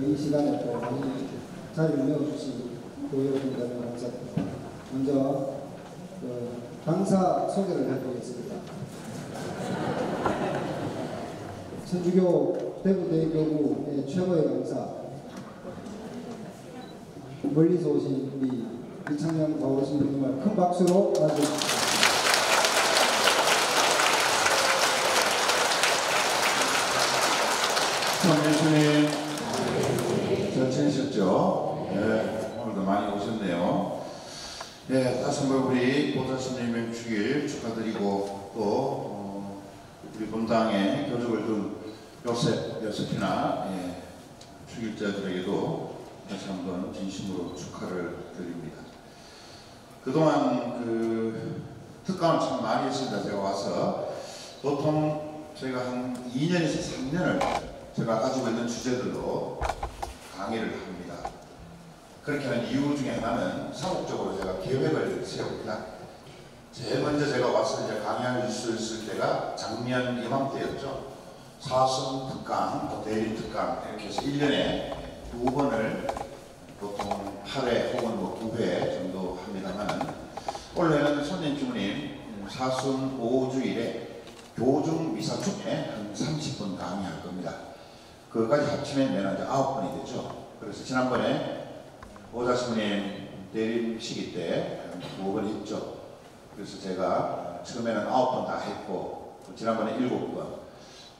이 시간에 또 많이 자리를 메워주신 여러분들 감사드립니다. 먼저 강사 소개를 해보겠습니다. 천주교 대구대교구의 최고의 강사, 멀리서 오신 우리 이창영 바오신님 정말 큰 박수로 맞아주십시오. 예수님, 잘 지내셨죠? 네, 오늘도 많이 오셨네요. 네, 다시 한번 우리 보살스님의 축일 축하드리고 또 우리 본당에 교적을 둔 요셉이나 축일자들에게도 다시 한번 진심으로 축하를 드립니다. 그동안 특강을 참 많이 했습니다. 제가 와서 보통 제가 한 2년에서 3년을 제가 가지고 있는 주제들로 강의를 합니다. 그렇게 하는 이유 중에 하나는 사목적으로 제가 계획을 세웁니다. 제일 먼저 제가 와서 이제 강의할 수 있을 때가 작년 이맘때였죠. 사순 특강, 또 대림 특강 이렇게 해서 1년에 2번을 보통 8회 혹은 뭐 2회 정도 합니다만, 원래는 손님 주님 사순 5주일에 교중 미사 중에 한 30분 강의할 겁니다. 그거까지 합치면 내가 이제 9번이 되죠. 그래서 지난번에 보살스님 대림 시기 때 2번 했죠. 그래서 제가 처음에는 9번 다 했고, 지난번에 7번,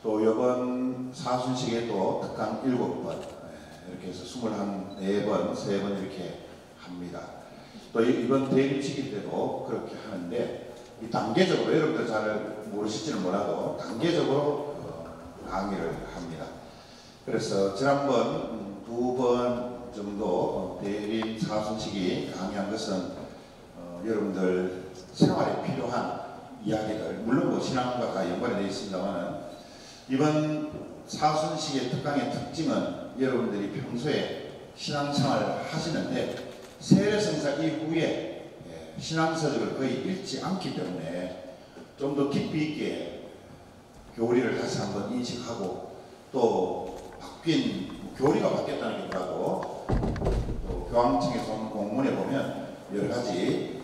또 이번 사순식에도 특강 7번, 이렇게 해서 24번, 3번 이렇게 합니다. 또 이번 대림 시기 때도 그렇게 하는데, 이 단계적으로 여러분들 잘 모르실지는 몰라도 단계적으로 강의를 합니다. 그래서 지난번 2번 정도 대림 사순식이 강의한 것은 여러분들 생활에 필요한 이야기들, 물론 뭐 신앙과 다 연관이 되어 있습니다만, 이번 사순식의 특강의 특징은 여러분들이 평소에 신앙생활을 하시는데 세례성사 이후에 신앙서적을 거의 읽지 않기 때문에 좀 더 깊이 있게 교리를 다시 한번 인식하고, 또 바뀐 교리가 바뀌었다는 게 뭐라고, 또 교황청에서 온 공문에 보면 여러 가지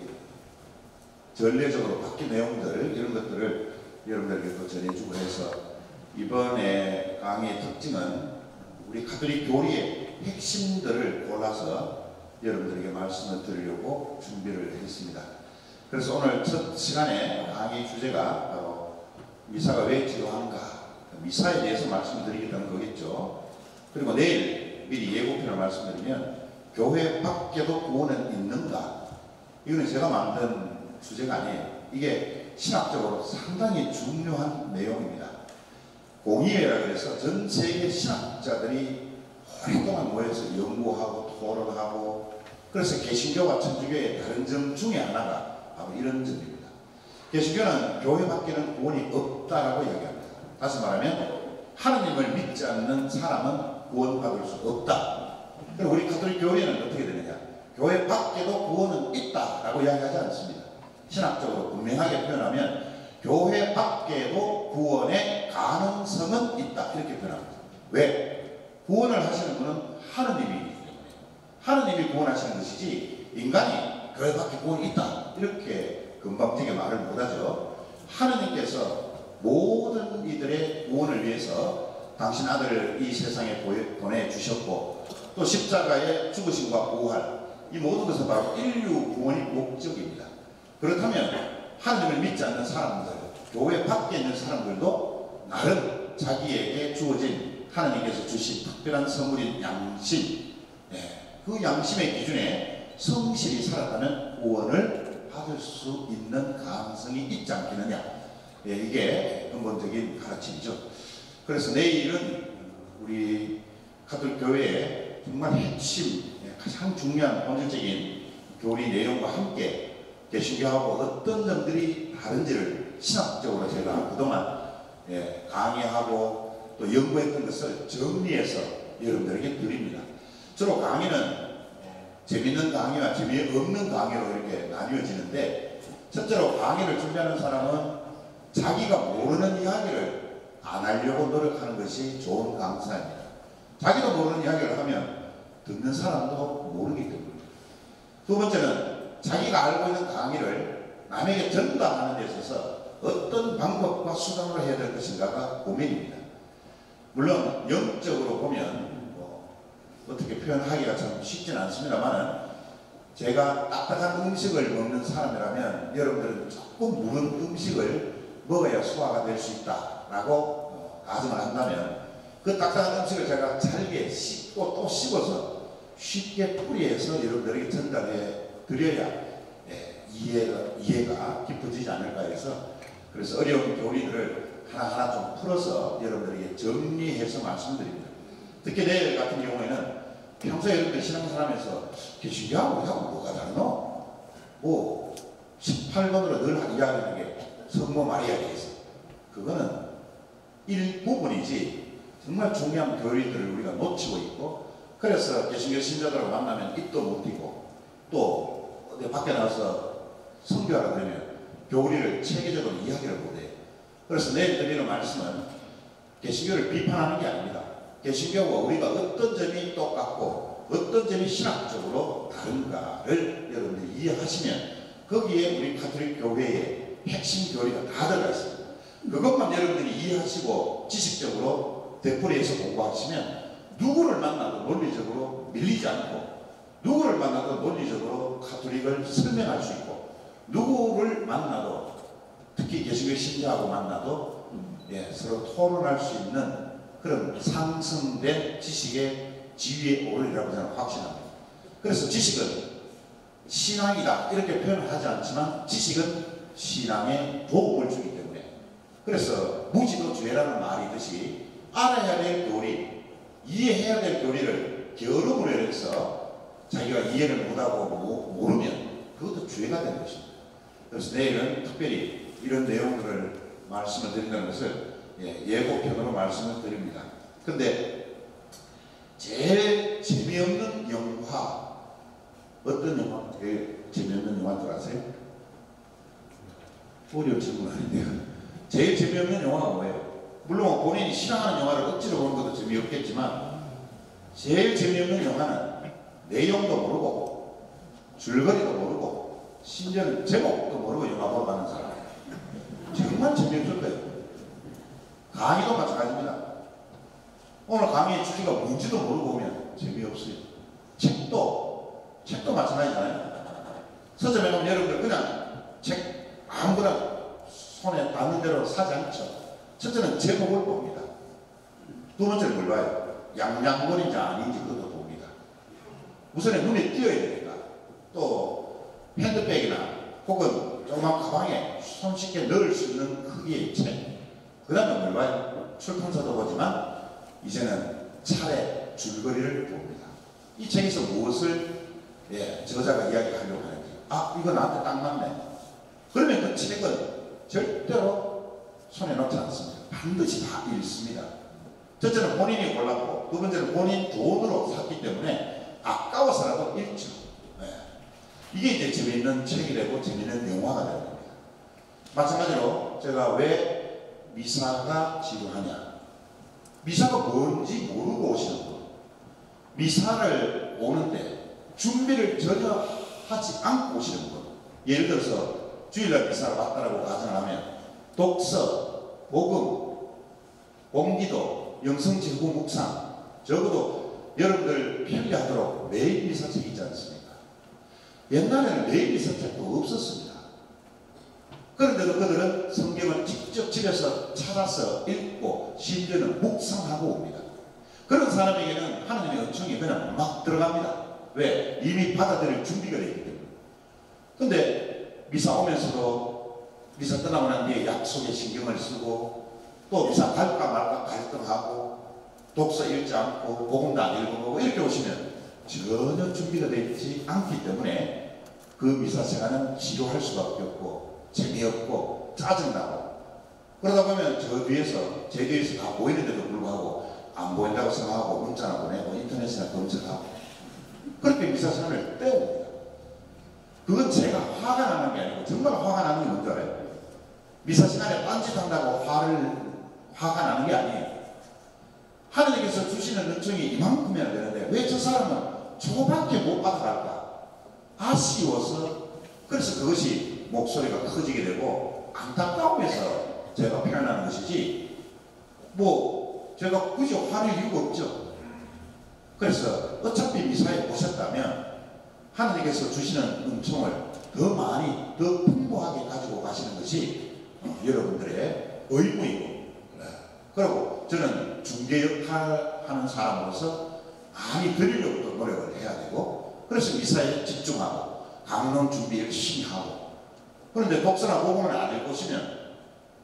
전례적으로 바뀐 내용들, 이런 것들을 여러분들에게 또 전해주고 해서 이번에 강의의 특징은 우리 가톨릭 교리의 핵심들을 골라서 여러분들에게 말씀을 드리려고 준비를 했습니다. 그래서 오늘 첫 시간에 강의 주제가 바로 미사가 왜 필요한가, 미사에 대해서 말씀을 드리겠다는 거겠죠. 그리고 내일 미리 예고편을 말씀드리면 교회 밖에도 구원은 있는가, 이거는 제가 만든 주제가 아니에요. 이게 신학적으로 상당히 중요한 내용입니다. 공의회라 그래서 전 세계 신학자들이 오랫동안 모여서 연구하고 토론하고, 그래서 개신교와 천주교의 다른 점 중에 하나가 바로 이런 점입니다. 개신교는 교회 밖에는 구원이 없다라고 이야기합니다. 다시 말하면 하느님을 믿지 않는 사람은 구원받을 수 없다. 그리고 우리 가톨릭 교회는 어떻게 되느냐, 교회 밖에도 구원은 있다라고 이야기하지 않습니다. 신학적으로 분명하게 표현하면 교회 밖에도 구원의 가능성은 있다, 이렇게 표현합니다. 왜? 구원을 하시는 분은 하느님이기 때문에, 하느님이 구원하시는 것이지 인간이 교회 밖에 구원이 있다 이렇게 금방지게 말을 못하죠. 하느님께서 모든 이들의 구원을 위해서 당신 아들을 이 세상에 보내주셨고, 또 십자가의 죽으심과 부활, 이 모든 것은 바로 인류 구원의 목적입니다. 그렇다면 하느님을 믿지 않는 사람들, 교회 밖에 있는 사람들도 나름 자기에게 주어진 하느님께서 주신 특별한 선물인 양심, 그 양심의 기준에 성실히 살아가는 구원을 받을 수 있는 가능성이 있지 않겠느냐, 이게 근본적인 가르침이죠. 그래서 내일은 우리 가톨릭 교회의 정말 핵심, 가장 중요한 본질적인 교리 내용과 함께 개신교하고 어떤 점들이 다른지를 신학적으로 제가 그동안 강의하고 또 연구했던 것을 정리해서 여러분들에게 드립니다. 주로 강의는 재밌는 강의와 재미없는 강의로 이렇게 나뉘어지는데, 첫째로 강의를 준비하는 사람은 자기가 모르는 이야기를 안 하려고 노력하는 것이 좋은 강사입니다. 자기도 모르는 이야기를 하면 듣는 사람도 모르기 때문입니다. 두 번째는 자기가 알고 있는 강의를 남에게 전달하는 데 있어서 어떤 방법과 수단으로 해야 될 것인가가 고민입니다. 물론 영적으로 보면 어떻게 표현하기가 참 쉽지는 않습니다만, 제가 딱딱한 음식을 먹는 사람이라면 여러분들은 조금 무른 음식을 먹어야 소화가 될 수 있다라고 가정을 한다면, 그 딱딱한 음식을 제가 잘게 씹고 또 씹어서 쉽게 풀이해서 여러분들에게 전달해 드려야 이해가 깊어지지 않을까 해서, 그래서 어려운 교리들을 하나하나 좀 풀어서 여러분들에게 정리해서 말씀드립니다. 특히 내일 같은 경우에는 평소에 여러분들 신앙사람에서 개신교하고 우리하고 뭐가 다르노? 18번으로 늘 이야기하는 게 성모 마리아에 대해서, 그거는 일부분이지 정말 중요한 교리들을 우리가 놓치고 있고, 그래서 개신교 신자들하고 만나면 입도 못 띄고, 또 어디 밖에 나가서 선교하라 그러면 교리를 체계적으로 이야기를 못해요. 그래서 내일 드리는 말씀은 개신교를 비판하는 게 아닙니다. 개신교와 우리가 어떤 점이 똑같고 어떤 점이 신학적으로 다른가를 여러분들이 이해하시면 거기에 우리 가톨릭 교회의 핵심 교리가 다 들어가 있습니다. 그것만 여러분들이 이해하시고 지식적으로 되풀이해서 공부하시면 누구를 만나도 논리적으로 밀리지 않고, 누구를 만나도 논리적으로 가톨릭을 설명할 수 있고, 누구를 만나도, 특히 개신교 신자하고 만나도 서로 토론할 수 있는 그런 상승된 지식의 지위에 오르리라고 저는 확신합니다. 그래서 지식은 신앙이다 이렇게 표현을 하지 않지만, 지식은 신앙에 도움을 주기 때문에, 그래서 무지도 죄라는 말이 있듯이 알아야 될 교리, 이해해야 될 교리를 게으름으로 해서 자기가 이해를 못하고 모르면 그것도 죄가 되는 것입니다. 그래서 내일은 특별히 이런 내용들을 말씀을 드린다는 것을 예고편으로 말씀을 드립니다. 근데 제일 재미없는 영화, 어떤 영화 제일 재미없는 영화인 줄 아세요? 어려운 질문 아닌데요. 제일 재미없는 영화가 뭐예요? 물론 본인이 싫어하는 영화를 억지로 보는 것도 재미없겠지만, 제일 재미없는 영화는 내용도 모르고 줄거리도 모르고 심지어는 제목도 모르고 영화 보러 가는 사람, 정말 재미없을 거예요. 강의도 마찬가지입니다. 오늘 강의의 주제가 뭔지도 모르고 오면 재미없어요. 책도 마찬가지잖아요. 서점에 가면 여러분들 그냥 책 아무거나 손에 닿는 대로 사지 않죠. 첫째는 제목을 봅니다. 두 번째는 뭘 봐요? 양양본인지 아닌지 그것도 봅니다. 우선에 눈에 띄어야 되니까. 또 핸드백이나 혹은 조그만 가방에 손쉽게 넣을 수 있는 크기의 책. 그 다음에 뭘 봐요? 출판사도 보지만 이제는 차례 줄거리를 봅니다. 이 책에서 무엇을 저자가 이야기하려고 하는지, 이거 나한테 딱 맞네. 그러면 그 책은 절대로 손에 넣지 않습니다. 반드시 다 읽습니다. 첫째는 본인이 골랐고, 두 번째는 본인 돈으로 샀기 때문에 아까워서라도 읽죠. 이게 이제 재미있는 책이 되고 재미있는 영화가 되는 겁니다. 마찬가지로 제가 왜 미사가 지루하냐, 미사가 뭔지 모르고 오시는 분, 미사를 오는데 준비를 전혀 하지 않고 오시는 분, 예를 들어서 주일날 미사를 왔다라고 가정을 하면 독서, 복음, 공기도, 영성제구 묵상, 적어도 여러분들 편리하도록 매일 미사책이 있지 않습니까? 옛날에는 매일 미사책도 없었습니다. 그런데도 그들은 성경을 직접 집에서 찾아서 읽고 심지어는 묵상하고 옵니다. 그런 사람에게는 하나님의 은총이 그냥 막 들어갑니다. 왜? 이미 받아들일 준비가 되어 있기 때문에. 근데 미사 오면서도 미사 떠나고 난 뒤에 약속에 신경을 쓰고, 또 미사 갈까 말까 갈등하고, 독서 읽지 않고 복음도 안 읽어보고 이렇게 오시면 전혀 준비가 되어 있지 않기 때문에 그 미사 시간은 지루할 수밖에 없고 재미없고 짜증나고, 그러다 보면 제 뒤에서 다 보이는데도 불구하고 안 보인다고 생각하고 문자나 보내고 인터넷이나 검색하고 그렇게 미사 시간을 때웁니다. 그건 제가 화가 나는 게 아니고 정말 화가 나는 게 뭔지 알아요? 미사 시간에 딴짓한다고 화가 나는 게 아니에요. 하나님께서 주시는 은총이 이만큼이나 되는데 왜 저 사람은 저거밖에 못 받아갈까? 아쉬워서. 그래서 그것이 목소리가 커지게 되고 안타까움에서 제가 표현하는 것이지, 뭐 제가 굳이 화낼 이유가 없죠. 그래서 어차피 미사에 오셨다면 하나님께서 주시는 은총을 더 많이, 더 풍부하게 가지고 가시는 것이 여러분들의 의무이고, 그리고 저는 중개 역할 하는 사람으로서 많이 드리려고 노력을 해야 되고, 그래서 미사에 집중하고 강론 준비 열심히 하고. 그런데 독서나 복음을 안 읽으시면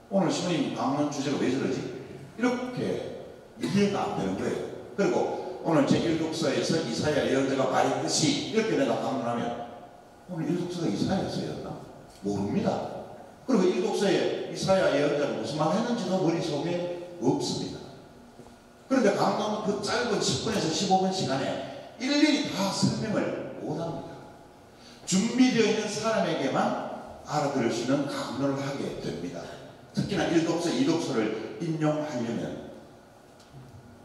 오늘 신부님 강론 주제가 왜 저러지? 이렇게 이해가 안 되는 거예요. 그리고 오늘 제1독서에서 이사야 예언자가 말했듯이 이렇게 내가 강론하면 오늘 1독서가 이사야였나? 모릅니다. 그리고 1독서에 이사야 예언자가 무슨 말 했는지도 머릿속에 없습니다. 그런데 강론 그 짧은 10분에서 15분 시간에 일일이 다 설명을 못합니다. 준비되어 있는 사람에게만 알아들을 수 있는 강론을 하게 됩니다. 특히나 1독서, 2독서를 인용하려면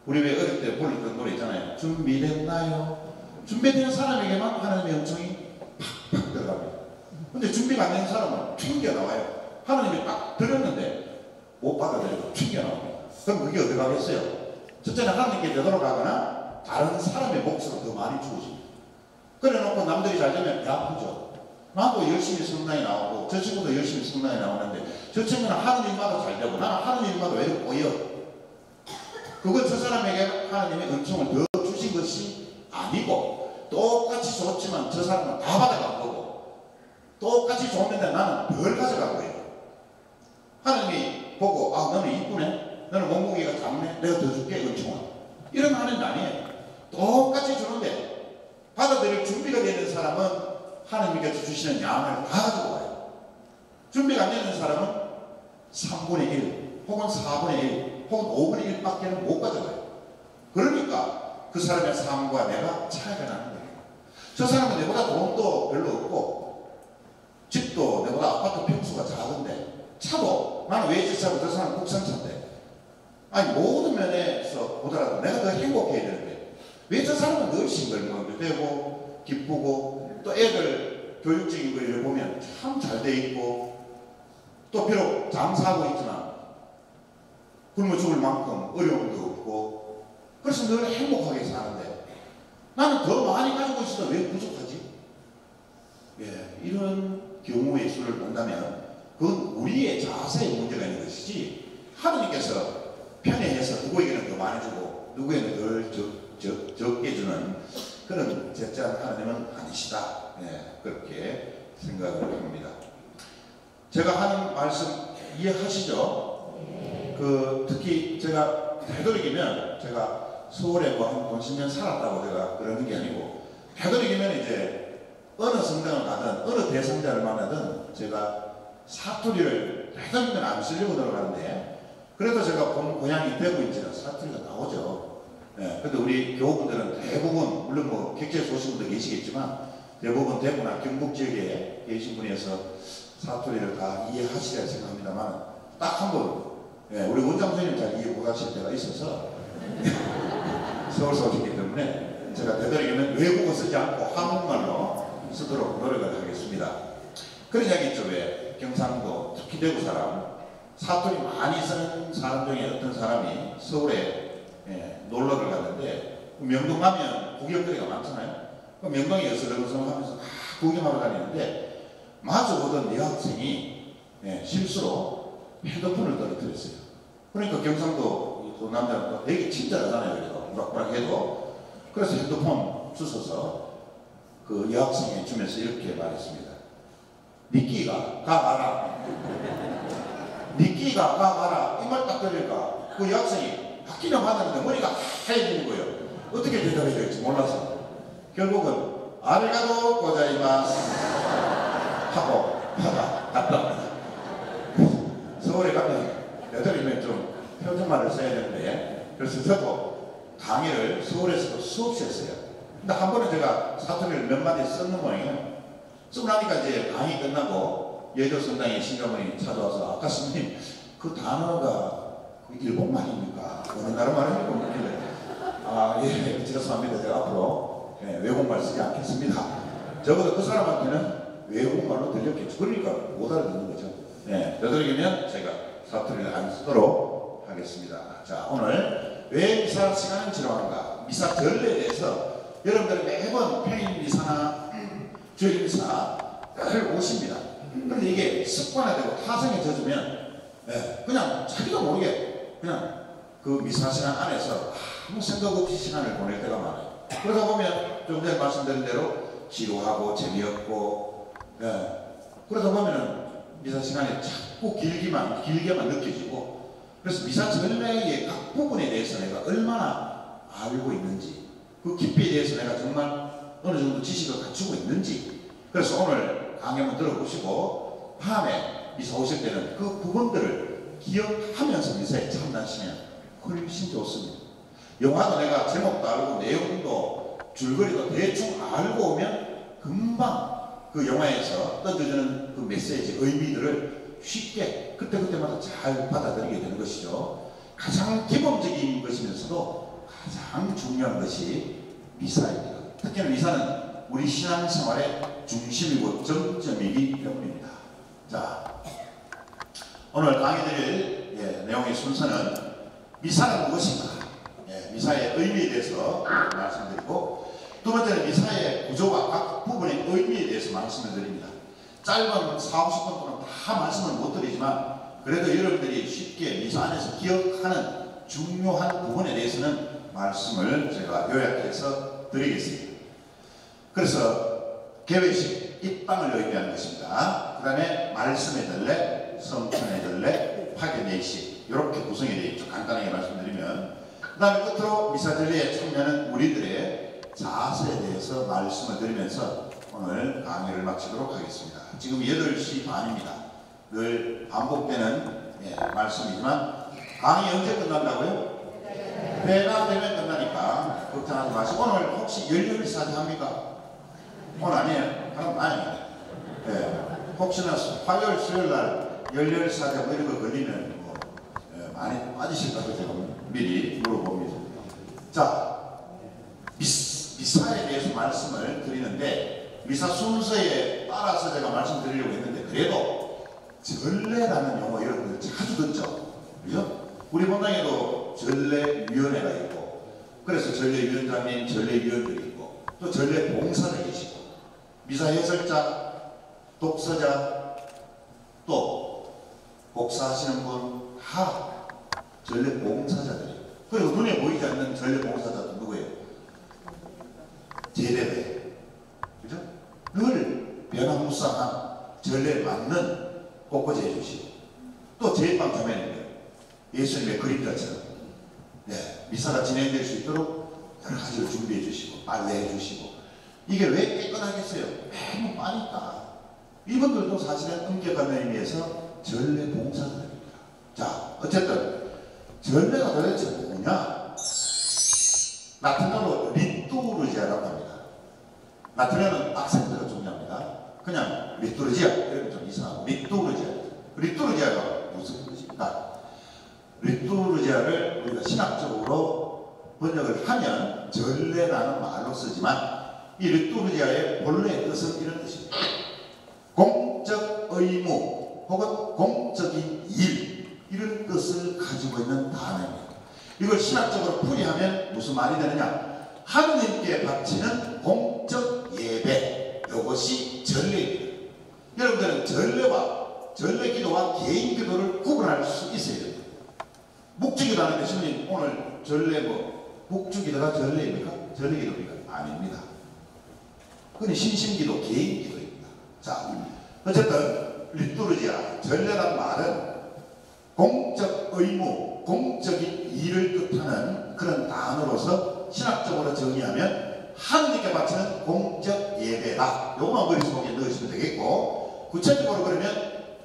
우리 왜 어릴 때 불렀던 노래 있잖아요. 준비됐나요? 준비된 사람에게만 하나님의 은총이 팍팍 들어갑니다. 근데 준비가 안 된 사람은 튕겨나와요. 하나님이 딱 들었는데 못 받아들이고 튕겨나옵니다. 그럼 그게 어디 가겠어요? 첫째는 하나님께 되돌아가거나 다른 사람의 몫으로 더 많이 주어집니다. 그래 놓고 남들이 잘 되면 배 아프죠. 나도 열심히 성당에 나오고 저 친구도 열심히 성당에 나오는데 저 친구는 하는 일마다 잘 되고 나는 하는 일마다 왜 이렇게 꼬여? 그건 저 사람에게 하나님의 은총을 더 주신 것이 아니고, 똑같이 좋지만 저 사람은 다 받아간 거고, 똑같이 좋은데 나는 덜 가져간 거예요. 하나님이 보고 아 너는 이쁘네, 너는 몸무게가 작네, 내가 더 줄게 은총을, 이런 하나님 아니에요. 똑같이 주는데 받아들일 준비가 되는 사람은 하나님께서 주시는 양을 다 가지고 와요. 준비가 안 되는 사람은 3분의 1 혹은 4분의 1 혹은 5분의 1밖에는 못 가져가요. 그러니까 그 사람의 삶과 내가 차이가 나는 거예요. 저 사람은 내보다 돈도 별로 없고 집도 내보다 아파트 평수가 작은데 차도 나는 외제차고 저 사람은 국산차인데, 아니 모든 면에서 보더라도 내가 더 행복해야 되는데 왜 저 사람은 늘 싱글벙글 되고 기쁘고, 또 애들 교육적인 거 보면 참 잘 돼 있고, 또 비록 장사하고 있지만 굶어 죽을 만큼 어려움도 없고, 그래서 늘 행복하게 사는데 나는 더 많이 가지고 있어도 왜 부족하지? 예, 이런 경우의 수를 본다면 그건 우리의 자세의 문제가 있는 것이지, 하나님께서 편애해서 누구에게는 더 많이 주고 누구에게는 덜 적게 주는 그런 제자한 하나님은 아니시다. 예, 그렇게 생각을 합니다. 제가 하는 말씀 이해하시죠? 특히 제가 되도록이면, 제가 서울에 뭐 한 50년 살았다고 제가 그러는 게 아니고, 되도록이면 이제 어느 성당을 가든 어느 대상자를 만나든 제가 사투리를 되도록이면 안 쓰려고 들어가는데, 그래도 제가 본 고향이 대구인지라 사투리가 나오죠. 예, 근데 우리 교우분들은 대부분, 물론 뭐 객지에서 오신 분도 계시겠지만 대부분 대구나 경북 지역에 계신 분이어서 사투리를 다 이해하시리라 생각합니다만, 딱 한 번, 예, 우리 원장 선생님 잘 이해 못하실 때가 있어서 서울서 오셨기 때문에 제가 되도록이면 외국어 쓰지 않고 한국말로 쓰도록 노력을 하겠습니다. 그런 이야기 있죠. 왜 경상도, 특히 대구 사람, 사투리 많이 쓰는 사람 중에 어떤 사람이 서울에 놀러를 갔는데, 명동 가면 구경거리가 많잖아요. 명동에 어슬렁어슬렁하면서 구경하러 다니는데 마주 오던 여학생이 실수로 핸드폰을 떨어뜨렸어요. 그러니까 경상도 그 남자는 되게 친절하잖아요. 그래도 우락부락 해도. 그래서 핸드폰 주워서 그 여학생이 주면서 이렇게 말했습니다. 니끼가 가가라. 니끼가 가가라. 이 말 딱 들으니까 그 여학생이 학기는 받았는데 머리가 하얘지는 거예요. 어떻게 대답해야 될지 몰라서 결국은 아리가도 고자이마스 하고 갔답니다. 서울에 가면 여덟이면 좀 표준말을 써야 되는데, 그래서 저도 강의를 서울에서도 수없이 했어요. 근데 한 번은 제가 사투리를 몇 마디 썼는 모양이에요. 쓰고 나니까 이제 강의 끝나고 예조성당의 신감원이 찾아와서 아까 스님 그 단어가 일본말입니까? 어느 나라 말입니까? 예, 죄송합니다. 제가 앞으로 외국말 쓰지 않겠습니다. 적어도 그 사람한테는 외국말로 들렸겠죠. 그러니까 못 알아듣는 거죠. 되도록이면 제가 사투리를 안 쓰도록 하겠습니다. 자, 오늘 왜 미사 시간을 지루한가? 미사 전례에 대해서 여러분들이 매번 평일 미사나 주일 미사를 오십니다. 그런데 이게 습관화되고 타성에 젖으면 그냥 자기도 모르게 그냥 그 미사 시간 안에서 아무 생각 없이 시간을 보낼 때가 많아요. 그러다 보면 좀 전에 말씀드린 대로 지루하고 재미없고 그러다 보면은 미사 시간이 자꾸 길게만 느껴지고, 그래서 미사 전례의 각 부분에 대해서 내가 얼마나 알고 있는지, 그 깊이에 대해서 내가 정말 어느 정도 지식을 갖추고 있는지, 그래서 오늘 강의 한번 들어보시고 다음에 미사 오실 때는 그 부분들을 기억하면서 미사에 참여하시면 훨씬 좋습니다. 영화도 내가 제목도 알고 내용도 줄거리도 대충 알고 오면 금방 그 영화에서 떠들어주는 그 메시지, 의미들을 쉽게 그때그때마다 잘 받아들이게 되는 것이죠. 가장 기본적인 것이면서도 가장 중요한 것이 미사입니다. 특히나 미사는 우리 신앙생활의 중심이고 정점이기 때문입니다. 자, 오늘 강의드릴 내용의 순서는 미사는 무엇인가? 미사의 의미에 대해서 말씀드리고, 두 번째는 미사의 구조와 각 부분의 의미에 대해서 말씀을 드립니다. 짧은 4-50분 동안 다 말씀을 못 드리지만 그래도 여러분들이 쉽게 미사 안에서 기억하는 중요한 부분에 대해서는 말씀을 제가 요약해서 드리겠습니다. 그래서 개회식, 입방을 의미하는 것입니다. 그 다음에 말씀의 전례, 성천의 전례, 파견예식, 이렇게 구성이 되어 있죠. 간단하게 말씀드리면, 그 다음에 끝으로 미사 전례에 참여하는 우리들의 자세에 대해서 말씀을 드리면서 오늘 강의를 마치도록 하겠습니다. 지금 8시 반입니다. 늘 반복되는 말씀이지만 강의 언제 끝난다고요? 배가 되면 끝나니까 걱정하지 마시고, 오늘 혹시 열렬사제 합니까? 오늘 아니에요? 그럼 아닙니다. 혹시나 화요일, 수요일날 열렬사제 뭐 이런 거 걸리면 많이 빠지실까봐 제가 미리 물어봅니다. 자, 미사에 대해서 말씀을 드리는데, 미사 순서에 따라서 제가 말씀드리려고 했는데, 그래도 전례라는 용어 여러분들 자주 듣죠? 그죠? 우리 본당에도 전례위원회가 있고, 그래서 전례위원장님, 전례위원들이 있고, 또 전례봉사자 계시고, 미사 해설자, 독서자, 또 복사하시는 분 다 전례봉사자들이에요. 그리고 눈에 보이지 않는 전례봉사자도 누구예요? 제대배, 그죠? 늘 변화무쌍한 전례에 맞는 꽃꽂이 해주시고, 또 제빵 자매님들 예수님의 그림자처럼 미사가 진행될 수 있도록 여러 가지를 준비해 주시고 빨래해 주시고, 이게 왜 깨끗하겠어요? 매번 빠니까. 이분들도 사실은 엄격한 의미에서 전례 봉사들입니다. 자, 어쨌든 전례가 도대체 뭐냐? 라틴어로 리투르지아라고 합니다. 라틴어는 악센트가 중요합니다. 그냥 리투르지아 이러면 좀 이상하고, 리투르지아가 무슨 뜻입니까? 리투르지아를 우리가 신학적으로 번역을 하면 전례라는 말로 쓰지만, 이 리투르지아의 본래의 뜻은 이런 뜻입니다. 공적 의무 혹은 공적인 일, 이런 뜻을 가지고 있는 단어입니다. 이걸 신학적으로 풀이하면 무슨 말이 되느냐? 하느님께 바치는 공적 예배, 이것이 전례입니다. 여러분들은 전례 기도와 개인 기도를 구분할 수 있어야 됩니다. 묵주기도하는 교수님, 오늘 전례 묵주기도가 전례입니까? 전례기도입니까? 아닙니다. 그건 신심기도, 개인 기도입니다. 자, 어쨌든 리투르지아, 전례란 말은 공적 의무, 공적인 일을 뜻하는 그런 단어로서 신학적으로 정의하면 하느님께 바치는 공적 예배다. 요것만 머릿속에 넣으시면 되겠고, 구체적으로 그러면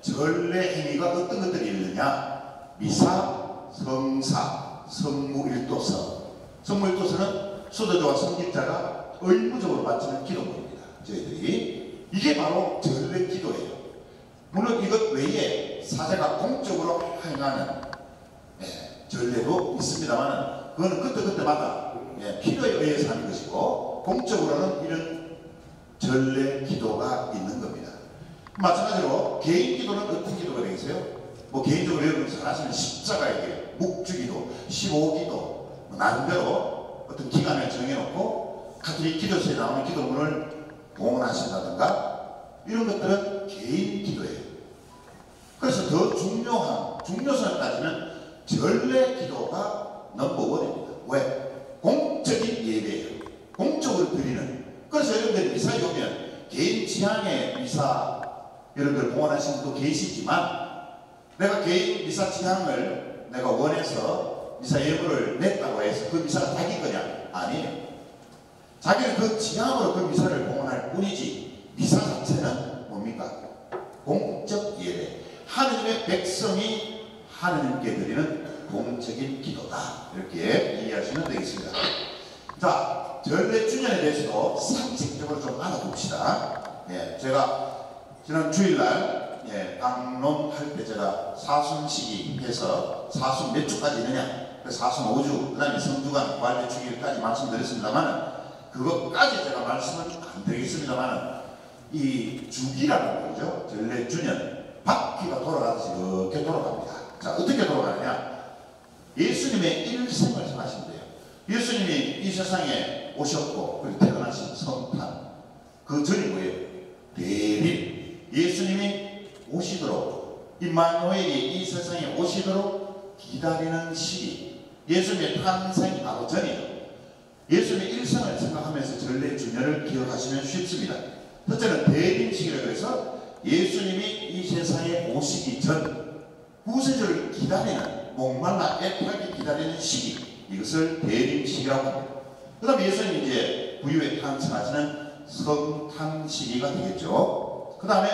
전례 행위가 어떤 것들이 있느냐? 미사, 성사, 성무일도서. 성무일도서는 수도자와 성직자가 의무적으로 바치는 기도문입니다. 저희들이 이게 바로 전례 기도예요. 물론 이것 외에 사제가 공적으로 행하는 전례도 있습니다만, 그거는 그때그때마다 필요에 의해서 하는 것이고, 공적으로는 이런 전례 기도가 있는 겁니다. 마찬가지로 개인 기도는 어떤 기도가 되겠어요? 뭐 개인적으로 여러분 잘 아시는 십자가의 길, 묵주기도, 15기도, 나름대로 어떤 기간을 정해놓고 가톨릭 기도서에 나오는 기도문을 봉헌하신다든가 이런 것들은 개인 기도예요. 그래서 더 중요성을 따지면 전례 기도가 넘버원입니다. 왜? 공적인 예배예요. 공적으로 드리는. 그래서 여러분들 미사에 오면 개인 취향의 미사 여러분들 봉헌하신 분도 계시지만, 내가 개인 미사 취향을 내가 원해서 미사 예물을 냈다고 해서 그 미사가 자기 거냐? 아니에요. 자기는 그 취향으로 그 미사를 봉헌할 뿐이지, 미사 자체는 뭡니까? 공적 예배. 하느님의 백성이 하느님께 드리는 공적인 기도다. 이렇게 이해하시면 되겠습니다. 자, 전례 주년에 대해서도 상식적으로 좀 알아봅시다. 제가 지난 주일날 강론할 때 제가 사순시기 해서 사순 몇 주까지 있느냐, 사순 5주, 그 다음에 성주간 부활절 주기까지 말씀드렸습니다만, 그것까지 제가 말씀은 안 드리겠습니다만, 이 주기라는 거죠. 전례 주년 바퀴가 돌아가듯이 이렇게 돌아갑니다. 자, 어떻게 돌아가느냐? 예수님의 일생을 생각하시면 돼요. 예수님이 이 세상에 오셨고 그리고 태어나신 성탄, 그 전이 뭐예요? 대림. 예수님이 오시도록, 임마누엘이 이 세상에 오시도록 기다리는 시기, 예수님의 탄생 바로 전이에요. 예수님의 일생을 생각하면서 전례 주년을 기억하시면 쉽습니다. 첫째는 대림식이라고 해서 예수님이 이 세상에 오시기 전 구세주를 기다리는, 목말라 애타게 기다리는 시기, 이것을 대림식이라고 합니다. 그 다음에 예수님이 이제 부유에 탄생하시는 성탄 시기가 되겠죠. 그 다음에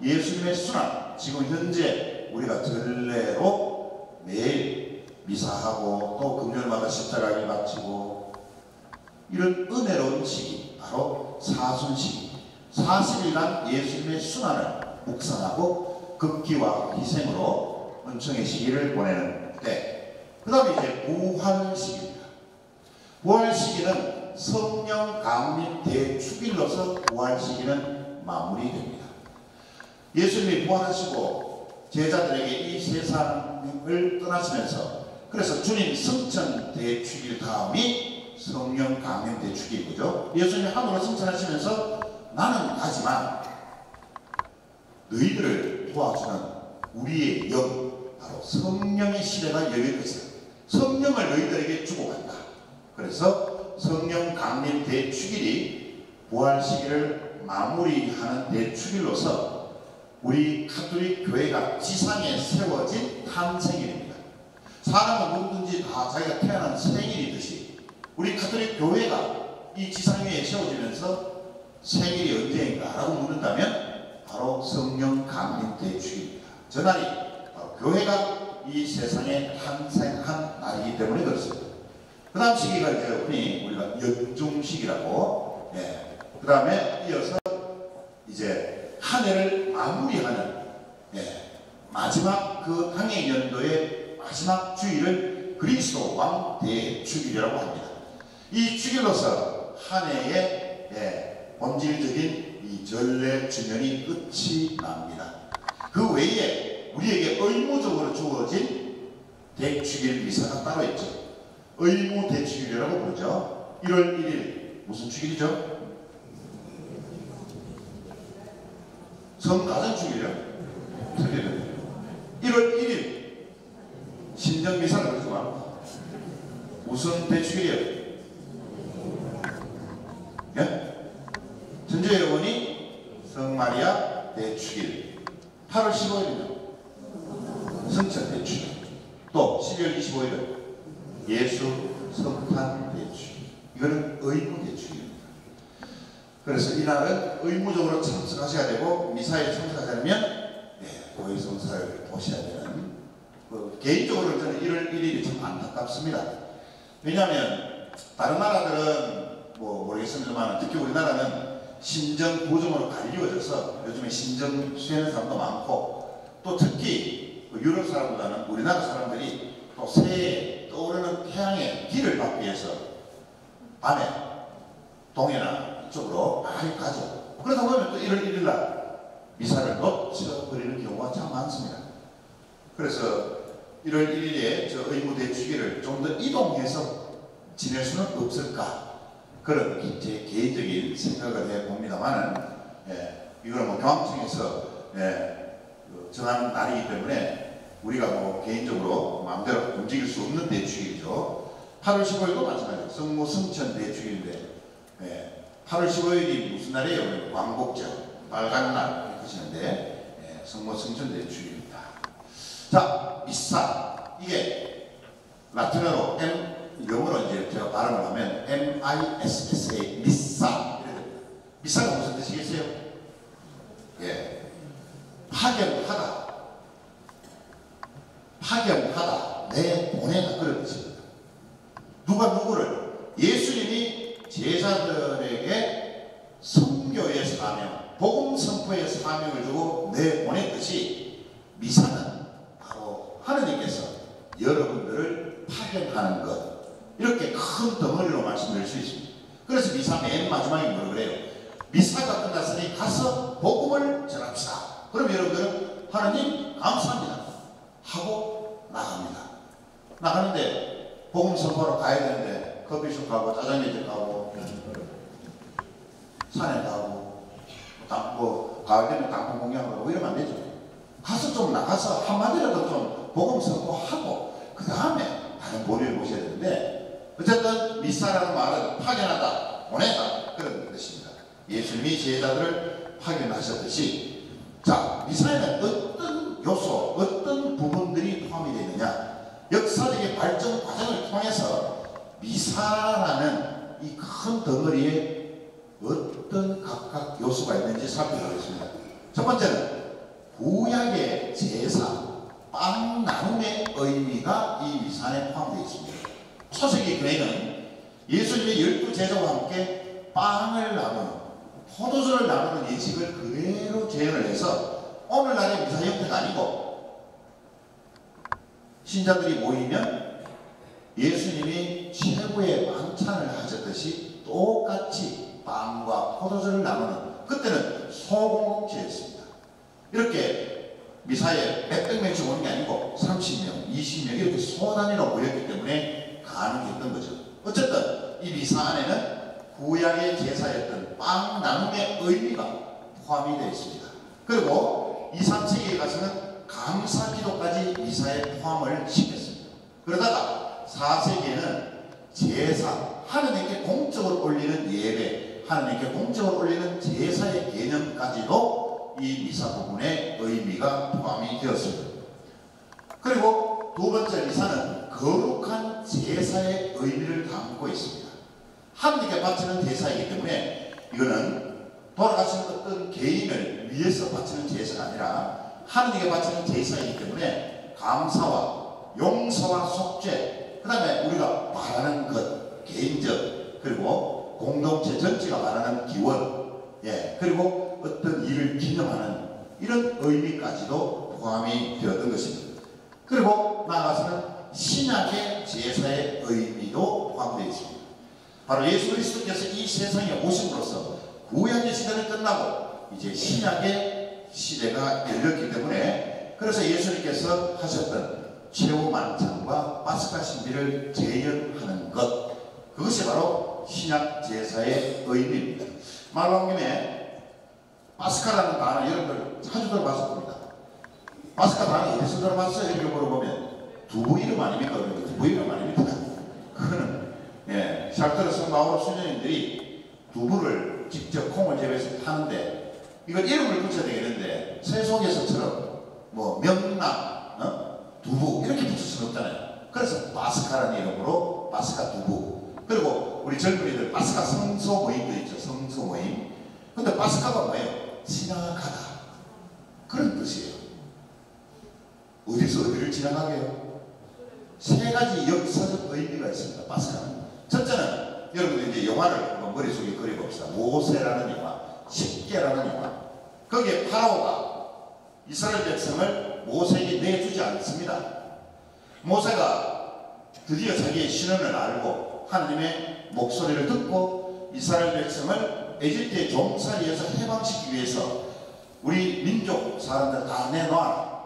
예수님의 순환, 지금 현재 우리가 전례로 매일 미사하고 또 금요일마다 십자가를 바치고 이런 은혜로운 시기, 바로 사순시기. 40일간 예수님의 순환을 묵상하고 극기와 희생으로 은총의 시기를 보내는 때, 그 다음에 이제 부활시기입니다. 부활시기는 성령 강림 대축일로서 부활시기는 마무리됩니다. 예수님이 부활하시고 제자들에게 이 세상을 떠나시면서, 그래서 주님 성천 대축일 다음이 성령 강림 대축일이죠. 예수님이 하늘로 승천하시면서 나는 가지만 너희들을 도와주는 우리의 영, 바로 성령의 시대가 열릴 것이다. 성령을 너희들에게 주고 간다. 그래서 성령 강림 대축일이 부활 시기를 마무리하는 대축일로서 우리 가톨릭 교회가 지상에 세워진 탄생일입니다. 사람은 누구든지 다 자기가 태어난 생일이듯이 우리 가톨릭 교회가 이 지상 위에 세워지면서 생일이 언제인가라고 묻는다면 바로 성령 강림 대축일입니다. 저 날이 바로 교회가 이 세상에 탄생한 날이기 때문에 그렇습니다. 그 다음 시기가 이제 우리가 연중시기라고, 그 다음에 이어서 이제 한 해를 마무리하는, 마지막 그 항해연도의 마지막 주일을 그리스도 왕 대축일이라고 합니다. 이 축일로서 한 해의 본질적인 이 전례 주년이 끝이 납니다. 그 외에 우리에게 의무적으로 주어진 대축일 미사가 따로 있죠. 의무 대축일이라고 부르죠. 1월 1일 무슨 축일이죠? 성가정축일이요. 1월 1일 신정미사를 그러지만 무슨 대축일이에요? 전주 여러분이 성마리아 대축일, 8월 15일입니다. 성천 대축일, 또 12월 25일은 예수 성탄 대축일. 이거는 의무 대축일입니다. 그래서 이날은 의무적으로 참석하셔야 되고, 미사에 참석하려면 교회 성사를 보셔야 되는, 개인적으로 저는 1월 1일이 참 안타깝습니다. 왜냐하면 다른 나라들은 모르겠습니다만, 특히 우리나라는 신정 구정으로 갈리워져서 요즘에 신정 수행하는 사람도 많고, 또 특히 유럽 사람보다는 우리나라 사람들이 또 새해 떠오르는 태양의 길을 받기 위해서 밤에 동해나 이쪽으로 많이 가죠. 그러다 보면 또 1월 1일 날 미사를 놓쳐버리는 경우가 참 많습니다. 그래서 1월 1일에 저 의무대 주기를 좀 더 이동해서 지낼 수는 없을까, 그런 제 개인적인 생각을 해봅니다만은, 이거는 뭐 교황청에서 정하는 날이기 때문에 우리가 뭐 개인적으로 마음대로 움직일 수 없는 대축일이죠. 8월 15일도 마찬가지예요. 성모 성천 대축일인데, 8월 15일이 무슨 날이에요? 광복절, 빨간 날 이렇게 하시는데, 성모 성천 대축일입니다. 자, 미사, 이게 라틴어로 영어로 이제 제가 발음을 하면 M-I-S-S-A, 미사. 미사가 무슨 뜻이겠어요? 파견하다, 파견하다, 내보내다, 그런 뜻입니다. 누가 누구를, 예수님이 제자들에게 선교의 사명, 복음 선포의 사명을 주고 내보냈듯이, 미사는 바로 하느님께서 여러분들을 파견하는 것, 이렇게 큰 덩어리로 말씀드릴 수 있습니다. 그래서 미사 맨 마지막에 뭐라 그래요? 미사가 끝났으니 가서 복음을 전합시다. 그럼 여러분들은 하나님 감사합니다 하고 나갑니다. 나가는데 복음 선포로 가야 되는데 커피숍 가고 짜장면집 가고 산에 가고 뭐 가을 되면 땅콩 공양 가고 이러면 안 되죠. 가서 좀 나가서 한마디라도 좀 복음 선포하고 그 다음에 다른 보리를 보셔야 되는데, 어쨌든 미사라는 말은 파견하다, 보내다, 그런 뜻입니다. 예수님이 제자들을 파견하셨듯이, 자, 미사에는 어떤 요소, 어떤 부분들이 포함이 되어 있느냐, 역사적인 발전 과정을 통해서 미사라는 이 큰 덩어리에 어떤 각각 요소가 있는지 살펴보겠습니다. 첫 번째는 구약의 제사, 빵 나눔의 의미가 이 미사 안에 포함되어 있습니다. 초세기 교회는 예수님의 12제자와 함께 빵을 나누는, 포도주를 나누는 예식을 그대로 재현을 해서 오늘날의 미사 형태가 아니고, 신자들이 모이면 예수님이 최고의 만찬을 하셨듯이 똑같이 빵과 포도주를 나누는, 그때는 소공동체였습니다. 이렇게 미사에 몇백 명씩 오는 게 아니고 30명, 20명 이렇게 소단위로 모였기 때문에 가능했던 거죠. 어쨌든 이 미사 안에는 구약의 제사였던 빵 나눔의 의미가 포함이 되어 있습니다. 그리고 2, 3세기에 가서는 감사 기도까지 미사에 포함을 시켰습니다. 그러다가 4세기에는 제사, 하느님께 공적으로 올리는 예배, 하느님께 공적으로 올리는 제사의 개념까지도 이 미사 부분의 의미가 포함이 되었습니다. 그리고 두 번째 미사는 거룩한 제사의 의미를 담고 있습니다. 하느님께 바치는 제사이기 때문에 이거는 돌아가신 어떤 개인을 위해서 바치는 제사가 아니라 하느님께 바치는 제사이기 때문에 감사와 용서와 속죄, 그 다음에 우리가 바라는 것, 개인적, 그리고 공동체 전체가 바라는 기원, 그리고 어떤 일을 기념하는 이런 의미까지도 포함이 되었던 것입니다. 그리고 나아가서는 신약의 제사의 의미도 포함되어 있습니다. 바로 예수 그리스도께서 이 세상에 오심으로써 구약의 시대는 끝나고 이제 신약의 시대가 열렸기 때문에, 그래서 예수님께서 하셨던 최후 만찬과 파스카 신비를 재현하는 것, 그것이 바로 신약 제사의 의미입니다. 말 나온 김에 파스카라는 단어 여러분들 자주 들어봤을 겁니다. 파스카 단어 어디서 들어봤어요? 이렇게 물어보면 두부 이름 아닙니까? 두부 이름 아닙니까? 그거는 샤르트르 성바오로 수녀님들이 두부를 직접 콩을 재배해서 타는데 이걸 이름을 붙여야 되겠는데 세속에서처럼 뭐 명랑, 두부 이렇게 붙일 수는 없잖아요. 그래서 파스카라는 이름으로 파스카 두부. 그리고 우리 젊은이들 파스카 성소 모임도 있죠. 성소 모임. 근데 파스카가 뭐예요? 지나가다, 그런 뜻이에요. 어디서 어디를 지나가게요? 세 가지 역사적 의미가 있습니다. 파스카는. 첫째는 여러분들 이제 영화를 한번 머릿속에 그려봅시다. 모세라는 영화, 십계라는 영화. 거기에 파라오가 이스라엘 백성을 모세에게 내주지 않습니다. 모세가 드디어 자기의 신원을 알고 하나님의 목소리를 듣고 이스라엘 백성을 에집트의 종살이에서 해방시키기 위해서 우리 민족 사람들 다 내놔라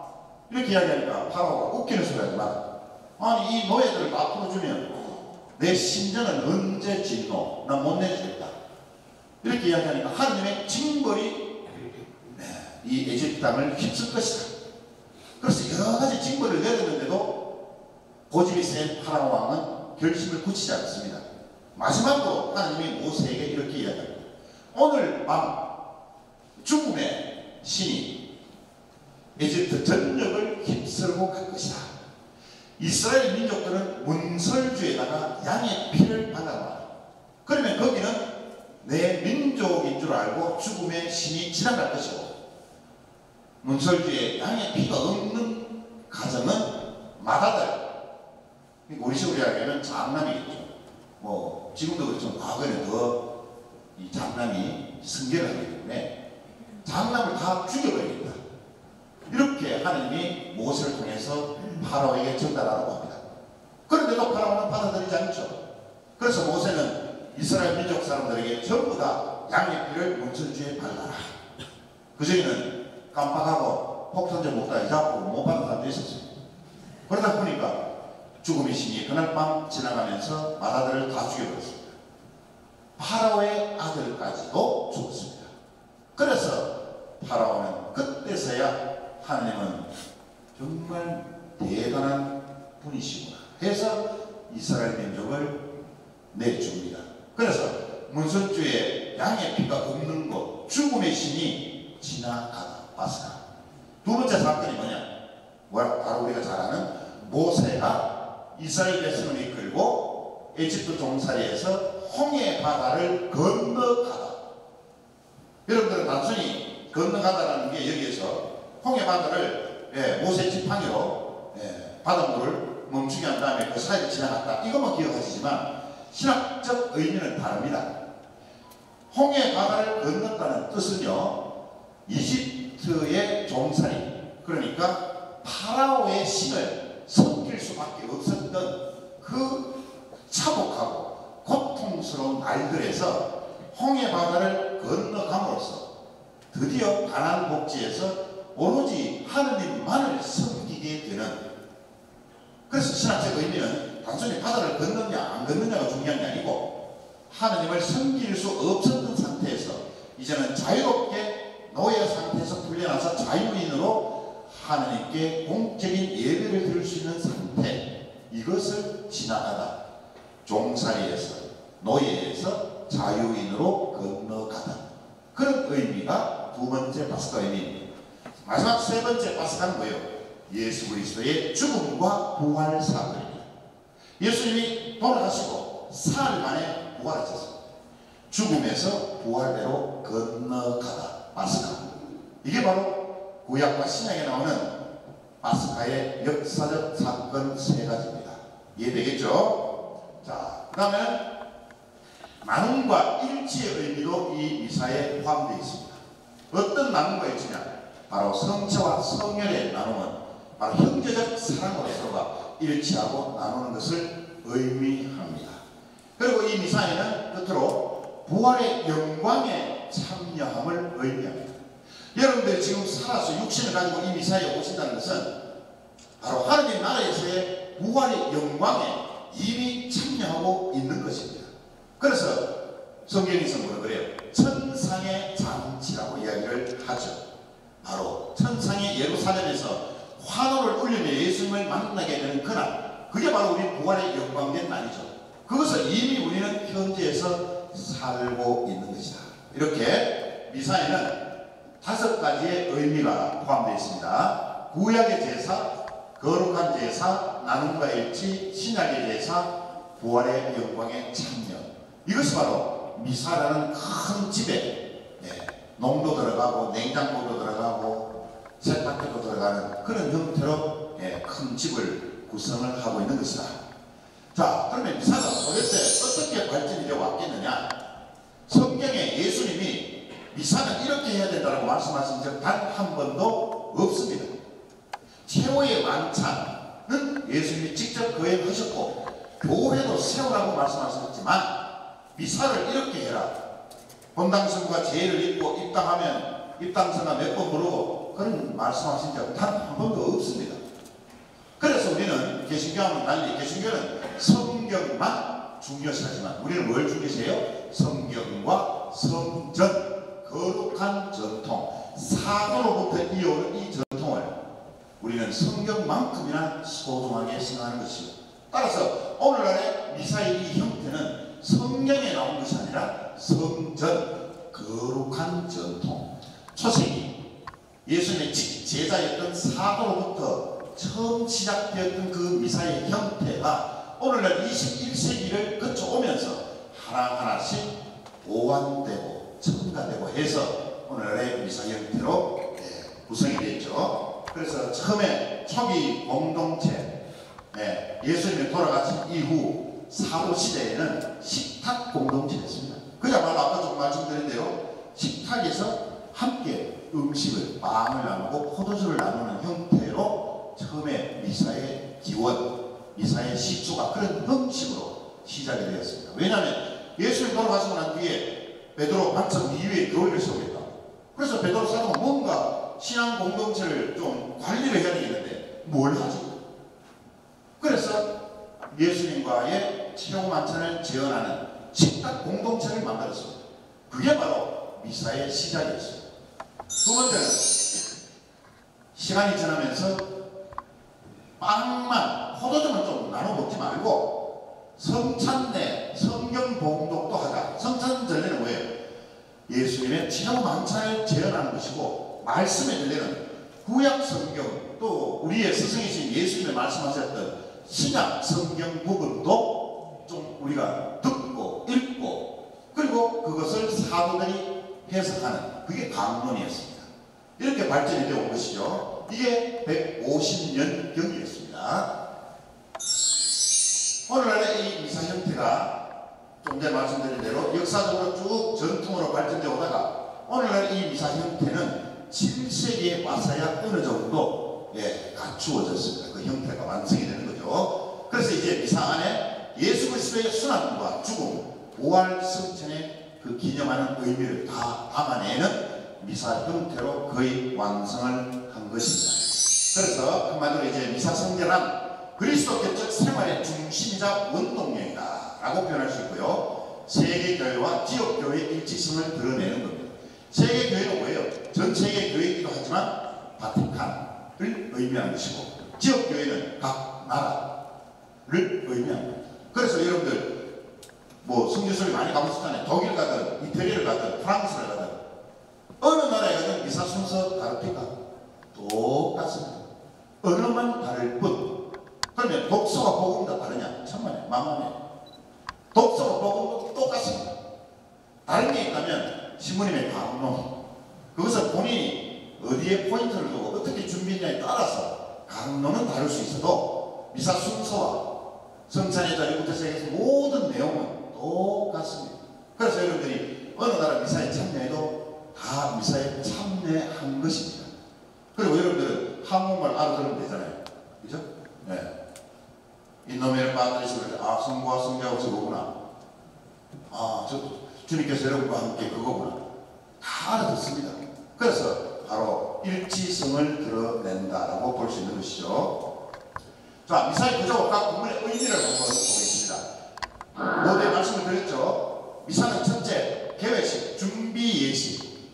이렇게 이야기하니까 파라오가 웃기는 소리 하지 마라. 아니 이 노예들을 다 풀어주면 내 신전은 언제 짓노? 난 못 내주겠다 이렇게 이야기하니까 하나님의 징벌이 이 에집트 땅을 휩쓸 것이다. 그래서 여러 가지 징벌을 내렸는데도 고집이 센 파라오 왕은 결심을 굳히지 않습니다. 마지막으로 하나님이 모세에게 이렇게 이야기합니다. 오늘 밤 죽음의 신이 에집트 전역을 휩쓸고 갈 것이다. 이스라엘 민족들은 문설주에다가 양의 피를 발라라. 그러면 거기는 내 민족인 줄 알고 죽음의 신이 지나갈 것이고 문설주에 양의 피가 없는 가정은 마다들, 우리식으로 이야기하면 장남이겠죠. 뭐 지금도 그렇지만 과거에는 더 이 장남이 승계를 하기 때문에 장남을 다 죽여버리겠다. 이렇게 하나님이 모세를 통해서 파라오에게 전달하라고 합니다. 그런데도 파라오는 받아들이지 않죠. 그래서 모세는 이스라엘 민족 사람들에게 전부 다 양의 피를 문설주에 발라라. 그 중에는 깜빡하고 폭탄제 먹다 잊어갖고 못 받은 사람도 있었어요. 그러다 보니까 죽음의 신이 그날 밤 지나가면서 마다들을 다 죽여버렸습니다. 파라오의 아들까지도 죽었습니다. 그래서 파라오는 그때서야 하나님은 정말 대단한 분이시구나 해서 이스라엘 민족을 내줍니다. 그래서 문설주에 양의 피가 없는 곳 죽음의 신이 지나가다 파스카. 두 번째 사건이 뭐냐? 바로 우리가 잘 아는 모세가 이스라엘 백성을 이끌고 에집트 종살이에서 홍해 바다를 건너가다. 여러분들은 단순히 건너가다라는 게 여기에서 홍해 바다를 모세 지팡이로 바닷물을 멈추게 한 다음에 그 사이를 지나갔다 이것만 기억하시지만 신학적 의미는 다릅니다. 홍해 바다를 건넜다는 뜻은요 이집트의 종살이 그러니까 파라오의 신을 섬길 수밖에 없었던 그 차복하고 고통스러운 날들에서 홍해 바다를 건너감으로써 드디어 가나안 복지에서 오로지 하느님만을 섬기게 되는. 그래서 신학적 의미는 단순히 바다를 건너냐 안 건너냐가 중요한 게 아니고 하느님을 섬길 수 없었던 상태에서 이제는 자유롭게 노예 상태에서 풀려나서 자유인으로 하느님께 공적인 예배를 드릴 수 있는 상태, 이것을 지나가다 종살이에서 노예에서 자유인으로 건너가다, 그런 의미가 두 번째 파스카 의미입니다. 마지막 세 번째 파스카는 뭐예요? 예수 그리스도의 죽음과 부활 사건입니다. 예수님이 돌아가시고 사흘 만에 부활하셨습니다. 죽음에서 부활대로 건너가다 파스카. 이게 바로 구약과 신약에 나오는 파스카의 역사적 사건 세 가지입니다. 이해되겠죠? 자, 그 다음에는 나눔과 일치의 의미도 이 미사에 포함되어 있습니다. 어떤 나눔과 일치냐? 바로 성체와 성혈의 나눔은 바로 형제적 사랑으로 서로가 일치하고 나누는 것을 의미합니다. 그리고 이 미사에는 끝으로 부활의 영광에 참여함을 의미합니다. 여러분들이 지금 살아서 육신을 가지고 이 미사에 오신다는 것은 바로 하나님 나라에서의 부활의 영광에 이미 참여하고 있는 것입니다. 그래서 성경에서 뭐라 그래요? 천상의 잔치라고 이야기를 하죠. 바로 천상의 예루살렘에서 환호를 울리며 예수님을 만나게 되는 그날, 그게 바로 우리 부활의 영광된 날이죠. 그것을 이미 우리는 현재에서 살고 있는 것이다. 이렇게 미사에는 5가지의 의미가 포함되어 있습니다. 구약의 제사, 거룩한 제사, 나눔과 일치, 신약의 제사, 부활의 영광에 참여. 이것이 바로 미사라는 큰 집에 농도 들어가고 냉장고도 들어가고 세탁기도 들어가는 그런 형태로 큰 집을 구성을 하고 있는 것이다. 자, 그러면 미사가 도대체 어떻게 발전이 되어 왔겠느냐? 성경에 예수님이 미사는 이렇게 해야 된다고 말씀하신 적 단 한 번도 없습니다. 최후의 만찬은 예수님이 직접 거행하셨고 교회도 세우라고 말씀하셨지만 미사를 이렇게 해라. 본당 성구가 제의를 읽고 입당하면 입당서가 몇 번 부르고 그런 말씀하신 적 단 한 번도 없습니다. 그래서 우리는 개신교와는 달리 개신교는 성경만 중요시하지만 우리는 뭘 중요시해요? 성경과 성전, 거룩한 전통, 사도로부터 이어오는 이 전통을 우리는 성경만큼이나 소중하게 생각하는 것이죠. 따라서 오늘날의 미사의 이 형태는 성경에 나온 것이 아니라 성전, 거룩한 전통, 초세기 예수님의 제자였던 사도로부터 처음 시작되었던 그 미사의 형태가 오늘날 21세기를 거쳐오면서 하나하나씩 보완되고 첨가되고 해서 오늘날의 미사 형태로 구성이 되었죠. 그래서 처음에 초기 공동체, 예수님이 돌아가신 이후 사도시대에는 식탁 공동체였습니다. 그야말로 아까 좀 말씀드린 대로 식탁에서 함께 음식을, 빵을 나누고 포도주를 나누는 형태로 처음에 미사의 기원, 미사의 시초가 그런 형식으로 시작이 되었습니다. 왜냐하면 예수님 돌아가시고 난 뒤에 베드로 반석 이후에 교회를 세우겠다. 그래서 베드로 사도가 뭔가 신앙 공동체를 좀 관리를 해야 되겠는데 뭘 하지? 그래서 예수님과의 최후 만찬을 재현하는 식탁 공동체를 만들었습니다. 그게 바로 미사의 시작이었습니다. 두 번째는 시간이 지나면서 빵만, 포도주만 좀 나눠 먹지 말고 성찬내, 성경 봉독도 하자. 성찬 전에는 뭐예요? 예수님의 최후 만찬을 재현하는 것이고 말씀의 전에는 구약 성경 또 우리의 스승이신 예수님의 말씀하셨던 신약 성경 부분도 좀 우리가 듣고 읽고 그리고 그것을 사도들이 해석하는 그게 강론이었습니다. 이렇게 발전이 되어 온 것이죠. 이게 150년 경이었습니다. 오늘날의 이 미사 형태가 좀 전에 말씀드린 대로 역사적으로 쭉 전통으로 발전되어 오다가 오늘날 이 미사 형태는 7세기에 와서야 어느 정도 갖추어졌습니다. 그 형태가 완성이 되는 거죠. 그래서 이제 미사 안에 예수 그리스도의 순환과 죽음, 부활, 승천의 그 기념하는 의미를 다 담아내는 미사 형태로 거의 완성을 한 것입니다. 그래서 한마디로 이제 미사 성전은 그리스도교적 생활의 중심이자 원동력이다 라고 표현할 수 있고요. 세계교회와 지역교회의 일치성을 드러내는 겁니다. 세계교회는 뭐예요? 전 세계 교회이기도 하지만 바티칸을 의미하는 것이고 지역교회는 각 나라를 의미하는 겁니다. 그래서 여러분들 뭐 성지순례 많이 가보셨잖아요. 독일 가든 이태리를 가든 프랑스를 가든 어느 나라에 가든 미사 순서 다릅니까? 똑같습니다. 언어만 다를 뿐. 그러면 독서와 복음도 다르냐? 천만에 만만해. 독서와 복음도 똑같습니다. 다른 게 있다면 신부님의 강론 그것은 본인이 어디에 포인트를 두고 어떻게 준비했냐에 따라서 강론은 다를 수 있어도 미사 순서와 성찬의 자리부터 시작해서 모든 내용은 똑같습니다. 그래서 여러분들이 어느 나라 미사에 참여해도 다 미사에 참여한 것입니다. 그리고 여러분들은 한국말 알아들으면 되잖아요. 그죠? 네. 이놈의 빠뜨리시고 성부와 성자하고 저거구나. 저 주님께서 여러분과 함께 그거구나. 다 알아듣습니다. 그래서 바로 일치성을 드러낸다라고 볼 수 있는 것이죠. 자, 미사의 구조와 각 부분의 의미를 한번 보겠습니다. 모두에 말씀을 드렸죠. 미사는 첫째, 개회식, 준비 예식,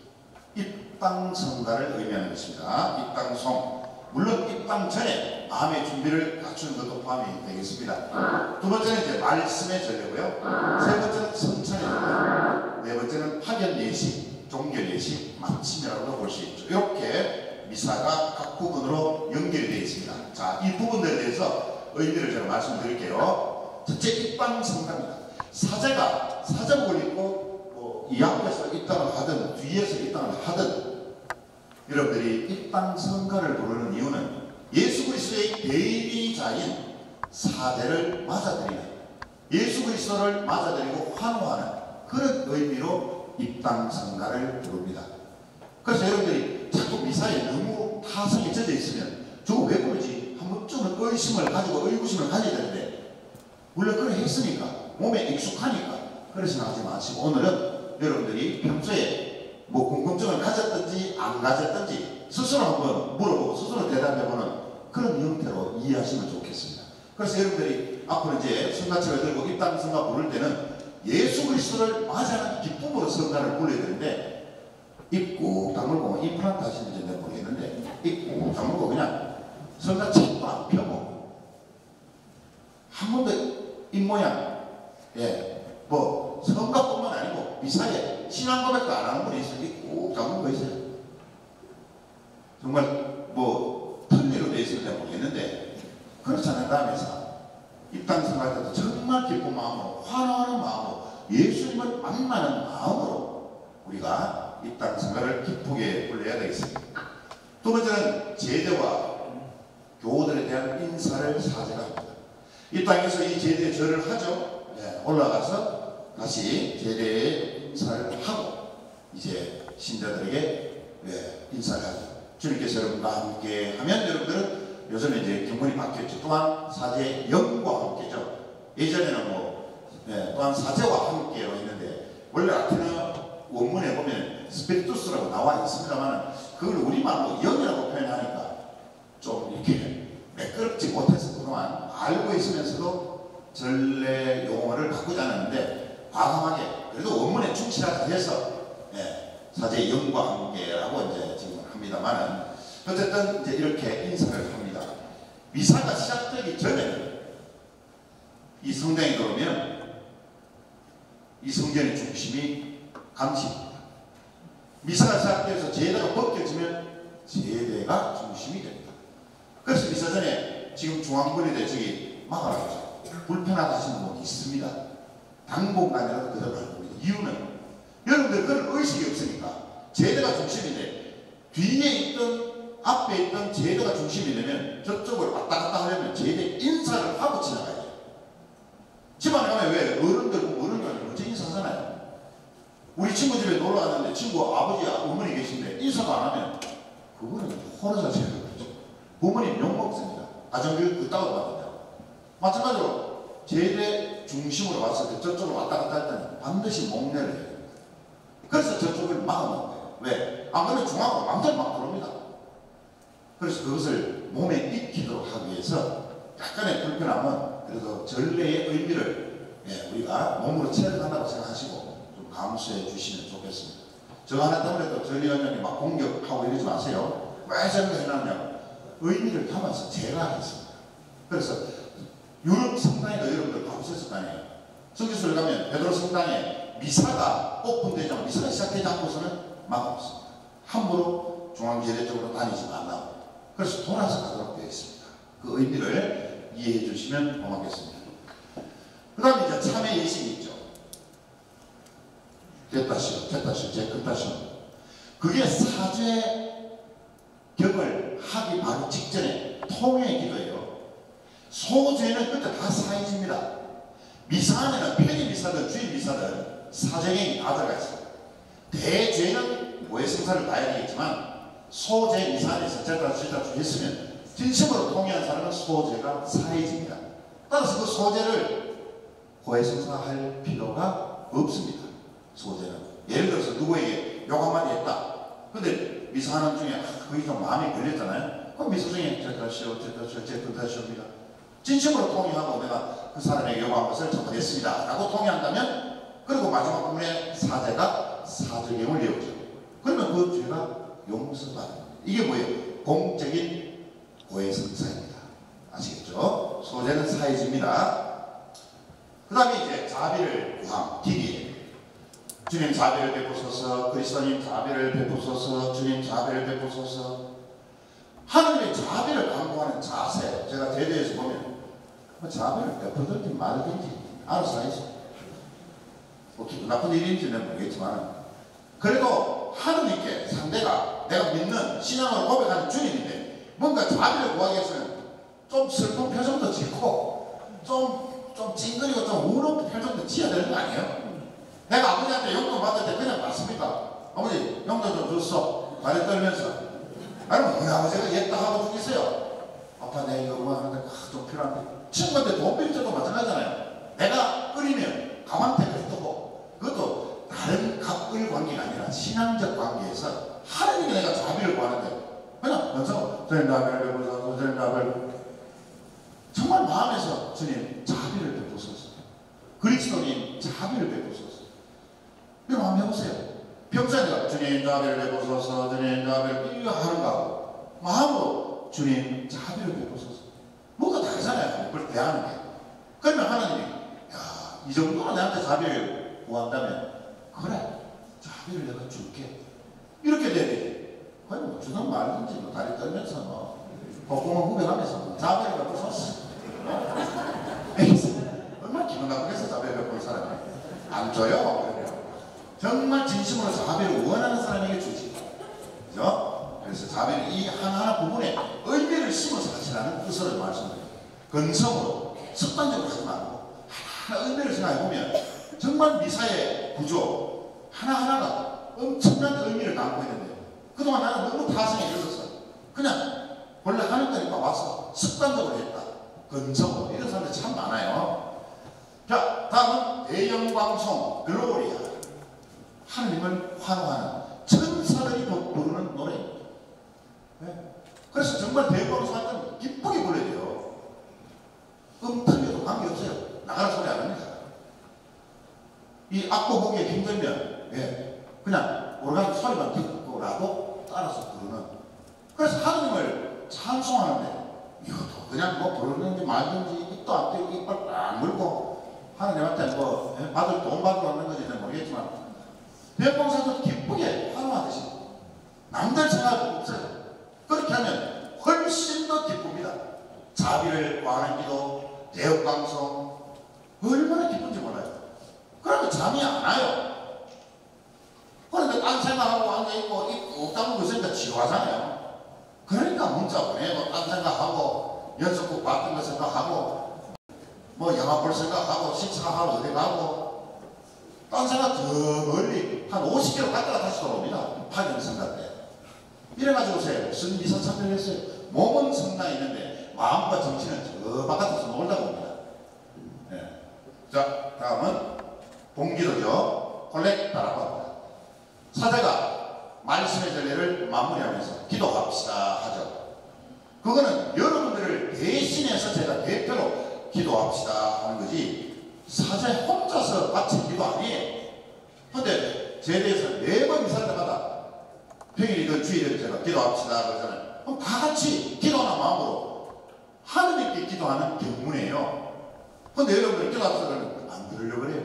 입당성가를 의미하는 것입니다. 입당성. 물론 입당 전에 마음의 준비를 갖추는 것도 포함이 되겠습니다. 두 번째는 이제 말씀의 전례고요. 세 번째는 성찬의 전례. 네 번째는 파견 예식, 종결 예식, 마침이라고도 볼 수 있죠. 이렇게 미사가 각 부분으로 연결이 되어 있습니다. 자, 이 부분들에 대해서 의미를 제가 말씀드릴게요. 첫째, 입당성가입니다. 사제가 사제복을 입고 이 앞에서 입당을 하든 뒤에서 입당을 하든 여러분들이 입당성가를 부르는 이유는 예수 그리스도의 대리자인 사제를 맞아들이는 예수 그리스도를 맞아들이고 환호하는 그런 의미로 입당성가를 부릅니다. 그래서 여러분들이 자꾸 미사에 너무 타성에 젖어 있으면 저거 왜 부르지? 한 번쯤은 의심을 가지고 의구심을 가져야 되는데 물론 그래 했으니까 몸에 익숙하니까 그러시나 하지 마시고 오늘은 여러분들이 평소에 뭐 궁금증을 가졌든지 안 가졌든지 스스로 한번 물어보고 스스로 대답해보는 그런 형태로 이해하시면 좋겠습니다. 그래서 여러분들이 앞으로 이제 성가책을 들고 입당 성가 부를 때는 예수 그리스도를 맞이하는 기쁨으로 성가를 불러야 되는데 입 꾹 다물고 이 프란트 하시는지 내가 모르겠는데 입 꾹 다물고 그냥 성가책도 안 펴고 한 번도 입 모양 뭐 성가뿐만 아니고 미사에 신앙 고백도 안 하는 분이 있어요. 입 꾹 다물고 있어요. 정말 뭐 틀리로 되어 있을지 모르겠는데 그렇지 않은 다음에서 입당 생활 때도 정말 기쁜 마음으로 환호하는 마음으로 예수님을 만나는 마음으로 우리가 입당 생활을 기쁘게 불러야 되겠습니다. 두 번째는 제대와 교우들에 대한 인사를 사제가 합니다. 이 땅에서 이 제대에 절을 하죠. 올라가서 다시 제대에 인사를 하고 이제 신자들에게 인사를 하죠. 주님께서 여러분과 함께 하면 여러분들은 요즘에 이제 경문이 바뀌었죠. 또한 사제 영과 함께죠. 예전에는 또한 사제와 함께로 했는데 원래 라틴어 원문에 보면 스피리투스라고 나와 있습니다만 그걸 우리말로 영이라고 표현하니까 좀 이렇게 매끄럽지 못해서 그동안 알고 있으면서도 전래 용어를 바꾸지 않았는데 과감하게 그래도 원문에 충실하게 해서 사제 영과 함께라고 이제 지금 합니다만은 어쨌든 이제 이렇게 인사를 합니다. 미사가 시작되기 전에는 이 성당에 들어오면 이 성전의 중심이 감시입니다. 미사가 시작돼서 제대가 벗겨지면 제대가 중심이 됩니다. 그래서 미사 전에 지금 중앙분리대 저기 막아놨죠. 불편하다 하시는 분이 있습니다. 당분간이라도 그대로 갈 겁니다. 이유는 여러분들 그런 의식이 없으니까 제대가 중심인데 뒤에 있던 앞에 있던 제대가 중심이 되면 저쪽을 왔다 갔다 하려면 제대 인사를 하고 지나가야 돼요. 집안에 가면 왜 어른들 먼저 인사하잖아요. 우리 친구 집에 놀러 갔는데 친구 아버지 어머니 계신데 인사도 안 하면 그거는 호러자 제대로 그렇죠. 부모님 욕먹습니다. 가정교육 그따위로 받는다고. 마찬가지로 제대 중심으로 왔을 때 저쪽으로 왔다 갔다 할 때는 반드시 목례를 해요. 그래서 저쪽을 막아놓은 거예요. 왜? 안 그러면 중앙으로 마음대로 막 들어옵니다. 그래서 그것을 몸에 익히도록 하기 위해서 약간의 불편함은 그래도 전례의 의미를 우리가 몸으로 체득한다고 생각하시고 좀 감수해 주시면 좋겠습니다. 저 하나 때문에 또 전례원장이 막 공격하고 이러지 마세요. 왜 저런 거 해놨냐고 의미를 담아서 제가 하겠습니다. 그래서 유럽 성당에도 여러분들 가보셨을 거 아니에요. 성지순례 가면 베드로 성당에 미사가 오픈되지 않고 미사가 시작되지 않고서는 막아없습니다. 함부로 중앙제대 쪽으로 다니지 말라고. 그래서 돌아서 가도록 되어 있습니다. 그 의미를 이해해 주시면 고맙겠습니다. 그 다음에 이제 참회 예식이 있죠. 됐다시오, 제 끝다시오. 그게 사죄 격을 하기 바로 직전에 통회 기도예요. 소죄는 그때 다 사해집니다. 미사 안에는 편의미사든 주일미사든 사죄경이 다 들어가 있습니다. 대죄는 모해성사를 봐야 되겠지만 소죄 미사 안에서 제가 했으면 진심으로 통회한 사람은 소죄가 사해집니다. 따라서 그 소죄를 고해성사할 필요가 없습니다. 소죄는 예를 들어서 누구에게 욕 한마디 했다. 근데 미사하는 중에 그게 좀 마음이 걸렸잖아요. 그럼 미사 중에 제 뜻하시옵니다. 진심으로 통회하고 내가 그 사람에게 요구한 것을 전파했습니다 라고 통회한다면 그리고 마지막 부분에 사제가 사죄경을 외우죠. 그러면 그 죄가 용서받습니다. 이게 뭐예요? 공적인 고해성사입니다. 아시겠죠? 소재는 사해집니다. 그 다음에 이제 자비를 구함, 기기. 주님 자비를 베푸소서, 그리스도님 자비를 베푸소서, 주님 자비를 베푸소서. 하나님의 자비를 강구하는 자세. 제가 제대에서 보면 자비를 베푸든지 말든지 알아서 하시죠. 뭐 기분 나쁜 일인지는 모르겠지만 그래도 하느님께 상대가 내가 믿는 신앙을 고백하는 주님인데 뭔가 자비를 구하기 위해서는 좀 슬픈 표정도 짓고 좀 찡그리고 좀 우는 표정도 지어야 되는 거 아니에요? 내가 아버지한테 용돈 받을 때 그냥 받습니까? 아버지 용돈 좀 줬어. 말을 떨면서 아니면 우리 아버지가 옛다 하고 죽겠어요. 아빠 내가 이거 하는데 좀 필요한데 친구한테 돈 빌 때도 마찬가지잖아요. 내가 끓이면 가만히 그래도 그것도 다른 갑을 관계가 아니라 신앙적 관계에서 하나님이 내가 자비를 구하는데 그냥 먼저 주님 나를 베푸소서 주님 나를 정말 마음에서 주님 자비를 베푸소서 그리스도님 자비를 베푸소서 이거 한번 해보세요. 평소에 내가 주님 자비를 베푸소서 주님 자비를 이거 하는 거하고 마음으로 주님 자비를 베푸소서 뭐가 다르잖아요. 그걸 대하는 게. 그러면 하나님이 야, 이 정도로 나한테 자비를 구한다면 그래 자비를 내가 줄게 이렇게 돼야 되지. 아니 뭐 주던 말든지 뭐 다리 떨면서 뭐 콧구멍 후벼가면서 뭐 자비를 베푸소서 얼마나 기분 나쁘겠어. 자비를 베풀 사람이 안 줘요. 정말 진심으로 자비를 원하는 사람에게 주지. 그죠? 그래서 자비는 이 하나하나 부분에 의미를 심어서 하시라는 뜻으로 말씀드려요. 근성으로 습관적으로 하지 말고 하나하나 의미를 생각해보면 정말 미사의 구조 하나하나가 엄청난 의미를 담고 있는데 그동안 나는 너무 타성에 있었어. 그냥 원래 하는 거니까 와서 습관적으로 했다. 근성으로 이런 사람들 참 많아요. 자, 다음은 대영광송 글로리아 하나님을 환호하는 천사들이 부르는 노래입니다. 네? 그래서 정말 대영광송 할 때는 기쁘게 불러야 돼요. 틀려도 관계없어요. 나가는 소리 안 합니다. 이 악보 보기에 힘들면 예, 그냥 오르간 소리만 듣고라도 따라서 부르는. 그래서 하나님을 찬송하는데 이것도 그냥 뭐 부르는지 말든지 입도 안 떼고 이빨 딱 물고 하나님한테 뭐 받을 돈 받으러 하는 건지는 모르겠지만 대봉사도 기쁘게 환호하듯이 남들 생각은 없어요. 그렇게 하면 훨씬 더 기쁩니다. 자비를 구하는 기도, 대역방송 얼마나 기쁜지 몰라요. 그러면 잠이 안 와요. 그런데 딴 생각하고 앉아있고 입 다물고 있으니까 지루하잖아요. 그러니까 문자 보내고 딴 생각하고 연속극 봤던 거 생각하고 뭐 영화 볼 생각하고 식사하러 어디 가고 딴 생각 저 멀리 한 50km 갔다가 다시 돌아옵니다. 8년 생각 때. 이래가지고서요 무슨 미사참배를 했어요. 몸은 성당에 있는데 마음과 정신은 저 바깥에서 놀다 봅니다. 네. 자, 다음은 봉기도죠. 콜렉타라고 합니다. 사제가 말씀의 전례를 마무리하면서 기도합시다 하죠. 그거는 여러분들을 대신해서 제가 대표로 기도합시다 하는 거지 사제 혼자서 바친 기도 아니에요. 근데 제대에서 매번 이사 때마다 평일이든 주일이든 제가 기도합시다 그러잖아요. 그럼 다 같이 기도하는 마음으로 하느님께 기도하는 경문이에요. 근데 여러분들 기도합시다 그러면 안 들으려고 그래요.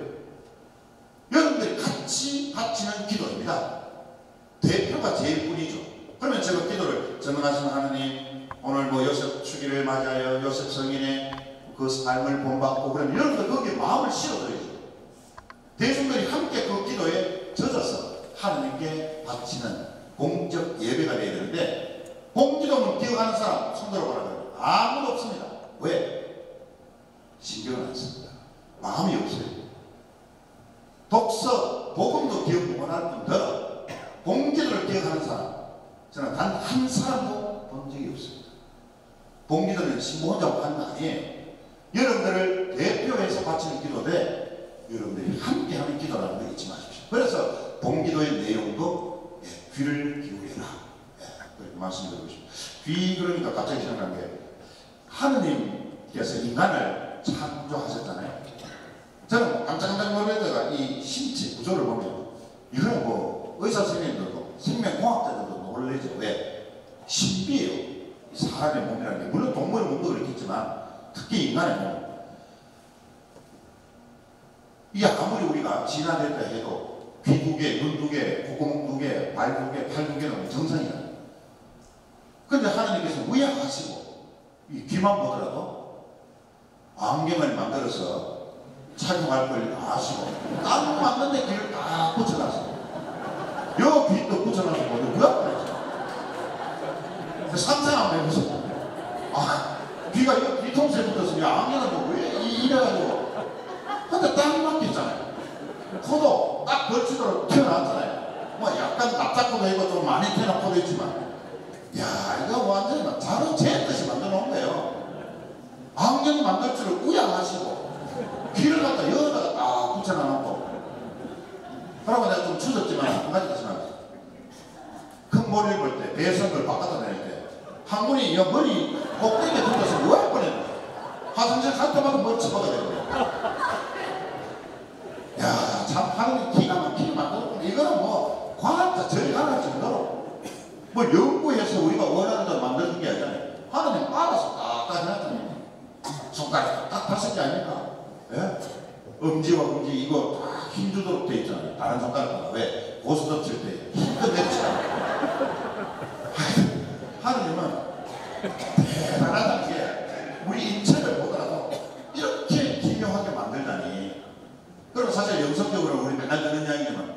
여러분들이 같이 바치는 기도입니다. 대표가 제일 뿐이죠. 그러면 제가 기도를 전능하신 하느님 오늘 뭐 요셉 주기를 맞이하여 요셉 성인의 그 삶을 본받고 그러면 여러분들 거기에 마음을 실어드려야죠. 대중들이 함께 그 기도에 젖어서 하느님께 바치는 공적 예배가 되어야 되는데 봉기도문 기억하는 사람 손 들어보라고요. 아무도 없습니다. 왜? 신경을 안 씁니다. 마음이 없어요. 독서, 복음도 기억 못할 뿐더러 봉기도를 기억하는 사람 저는 단 한 사람도 본 적이 없습니다. 봉기도는 신부 혼자 하는 거 아니에요. 여러분들을 대표해서 바치는 기도인데 여러분들이 함께하는 기도라는 거 잊지 마십시오. 그래서 봉기도의 내용도 귀를 기울여라 그렇게 말씀드리고 싶습니다. 귀 그러니까 갑자기 생각난 게 하느님께서 인간을 창조하셨잖아요. 저는 깜짝깜짝 놀라다가 이 신체 구조를 보면 이런 뭐 의사 선생님들도 생명공학자들도 놀라죠. 왜? 신비해요. 사람의 몸이라는 게 물론 동물의 몸도 그렇겠지만 특히 인간의 몸 이게 아무리 우리가 진화됐다 해도 귀 2개, 눈 2개, 콧구멍 2개, 발 2개, 팔 2개는 정상이야. 근데 하나님께서 우야하시고 이 귀만 보더라도 안경을 만들어서 착용할 걸 아시고 딱 맞는데 귀를 딱 붙여놨어요. 요 귀도 붙여놔서 뭐누가 그랬죠. 상상 한번 해보세요. 아, 귀가 이 뒤통수에 붙었으면 안경을 뭐 왜 이래가지고 근데 딱 맞겠잖아요. 코도 딱 걸치도록 튀어나왔잖아요. 뭐 약간 납작코도 있고 좀 많이 튀어나온 코도 있지만 야 이거 완전히 막 자로 제 뜻이 만들어 놓은 거예요. 안경 만들 줄을 우양하시고 귀를 갖다 여기다가 딱 붙여놔놓고 그러고 내가 좀 추졌지만 한 가지 더 생각해. 큰 머리를 볼 때, 배선을 바깥으로 내릴 때, 한 분이 야, 머리 꼭대기에 들어서 뭐 할 뻔했네. 화장실 갈 때마다 머리 쳐박아야 되거든. 야, 참 하늘이 기가 막히게 만들었구나. 이거는 뭐 과학자 저리 가는 정도로 뭐 연구해서 우리가 원하는 대로 만드는 게 아니잖아요. 하나님 알아서 딱딱 해놨더니 손가락 딱 다섯 개 아닙니까? 예? 엄지와 엄지 이거 다 힘주도록 돼 있잖아요. 다른 손가락보다. 왜? 고스톱 칠 때 힘껏 내치잖아요. 하나님은 대단하다는 게 우리 인체를 보더라도 이렇게 기묘하게 만들다니. 그리고 사실 영성적으로 우리 맨날 듣는 이야기지만,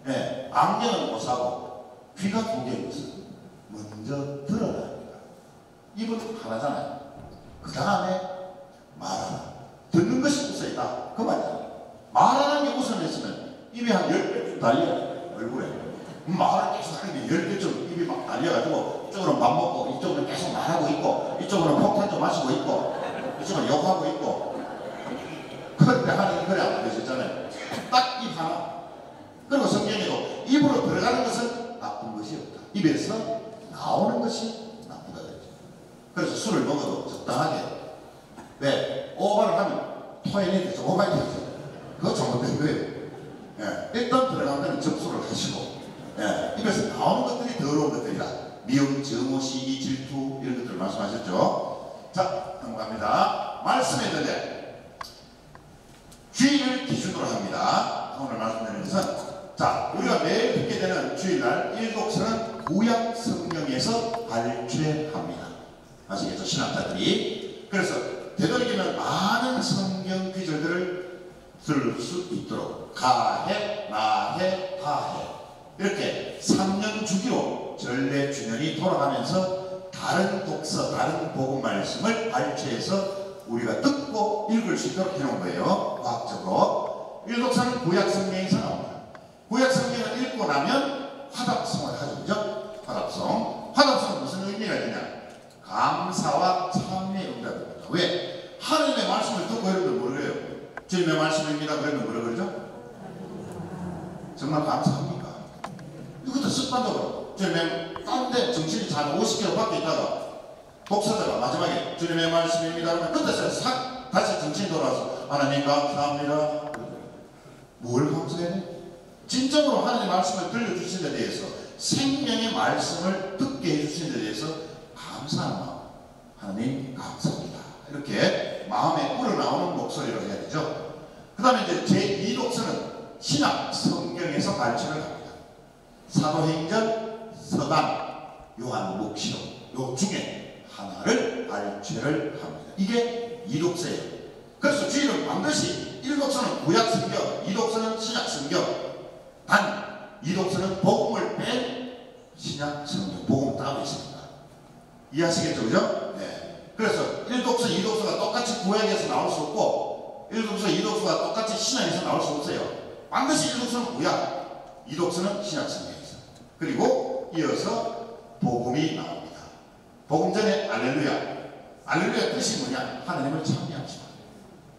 예, 안경은 못 사고 귀가 두 개인 것은 먼저 들어라 합니다. 입은 하나잖아요. 그 다음에 말하라. 듣는 것이 우선이다. 그 말이잖아요. 말하는 게 우선했으면 입이 한 10배 달려요. 얼굴에. 말을 계속 하는 게 10개쯤 입이 막 달려가지고 이쪽으로 밥 먹고 이쪽으로 계속 말하고 있고 이쪽으로 폭탄 좀 마시고 있고 이쪽으로 욕하고 있고. 그런데 하나님 그래 안 되셨잖아요. 딱 입 하나. 그리고 성경에도 입으로 들어가는 것은 나쁜 것이 없다. 입에서 나오는 것이 나쁘다 그랬죠. 그래서 술을 먹어도 적당하게. 왜? 오바를 하면 토해내서 오바이 되죠. 그거 잘못된 거예요. 예, 일단 들어간 데는 접수를 하시고, 예, 입에서 나오는 것들이 더러운 것들이다. 미움, 증오, 시기, 질투 이런 것들을 말씀하셨죠. 자, 넘어갑니다. 말씀에 있는데 주일을 기준으로 합니다. 오늘 말씀드리는 것은, 자, 우리가 매일 듣게 되는 주일날 일독서는 구약 성경에서 발췌합니다. 아시겠죠? 신학자들이. 그래서 되도록이면 많은 성경 구절들을 들을 수 있도록 가해, 나해, 다해 이렇게 3년 주기로 전례 주년이 돌아가면서 다른 독서, 다른 복음 말씀을 발췌해서 우리가 듣고 읽을 수 있도록 해놓은 거예요. 과학적으로. 일독서는 구약 성경에서 나옵니다. 구약 성경을 읽고 나면 화답성을 하죠. 그죠? 화답성. 화답성은 무슨 의미가 있느냐? 감사와 참회의 응답입니다. 왜? 하나님의 말씀을 듣고 여러분들 뭐를 해요? 주님의 말씀입니다. 그러면 뭐라 그러죠? 정말 감사합니까? 이것도 습관적으로 주님의 딴데 정신이 잘 50km 밖에 있다가 독서자가 마지막에 주님의 말씀입니다 그러면 그때서 싹 다시 정신이 돌아와서 하나님 감사합니다. 뭘 감사해야 돼? 진정으로 하나님의 말씀을 들려주신 데 대해서 생명의 말씀을 듣게 해주신 데 대해서 감사한 마음. 하나님 감사합니다. 이렇게 마음에 우러나오는 목소리로 해야 되죠. 그 다음에 이제 제2독서는 신약 성경에서 발췌를 합니다. 사도행전, 서간, 요한복음 요 중에 하나를 발췌를 합니다. 이게 2독서예요. 그래서 주일은 반드시 1독서는 구약 성경, 2독서는 신약 성경. 단 2독서는 복음을 뺀 신약 성경, 복음 따로 있습니다. 이해하시겠죠? 그죠? 네. 그래서 1독서, 2독서가 똑같이 구약에서 나올 수 없고 1독서, 2독서가 똑같이 신약에서 나올 수 없어요. 반드시 1독서는 구약, 2독서는 신약 성경에서. 그리고 이어서 복음이 나옵니다. 복음 전에 알렐루야. 알렐루야 뜻이 뭐냐? 하나님을 찬미하시다.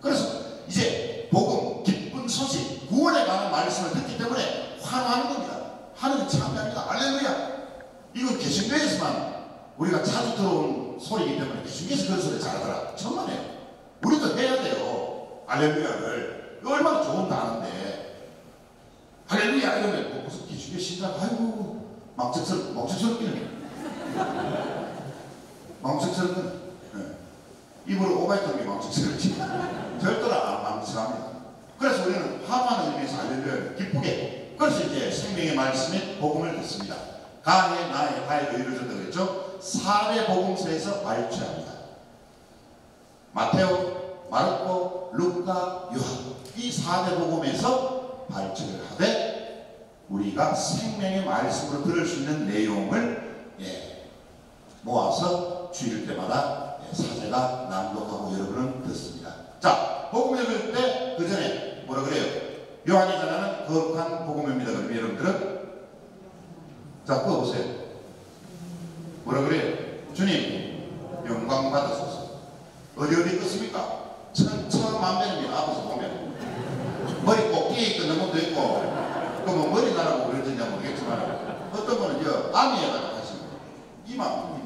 그래서 이제 복음, 기쁜 소식, 구원에 관한 말씀을 듣기 때문에 환호하는 겁니다. 하나님 찬미합니다. 알렐루야. 이건 개신교에서만 우리가 자주 들어온 소리이기 때문에 개신교에서 그런 소리 잘하더라. 천만에요. 우리도 해야 돼요. 알렐루야를. 얼마나 좋은 단어인데. 할렐루야 이러면 무슨 개신교 신자가 아이고 멍청스럽기는 멍청스럽기는 입으로 오바이트는 게 멍청스럽지 절대로 안 멍청합니다. 그래서 우리는 화만한 의미에서 할렐루야를 기쁘게. 그래서 이제 생명의 말씀에 복음을 듣습니다. 가해, 나해, 다해도 이루어졌다 그랬죠. 4대 복음서에서 발췌합니다. 마테오, 마르코, 루카, 요한 이 4대 복음에서 발췌를 하되 우리가 생명의 말씀으로 들을 수 있는 내용을 모아서 주일 때마다 사제가 낭독하고 여러분은 듣습니다. 자, 복음 읽을 때 그 전에 뭐라 그래요? 요한이 전하는 거룩한 복음입니다. 그럼 여러분들은 자, 그거 보세요. 뭐라 그래요? 주님 영광 받으소서. 어디 있겠습니까? 천천만배입니다. 앞에서 보면 머리 꼭대기에 있고 너무도 있고 그뭐 머리 나라고 그랬느냐 모르겠지만 어떤 분은 암이에다가 하시는 거예요. 이만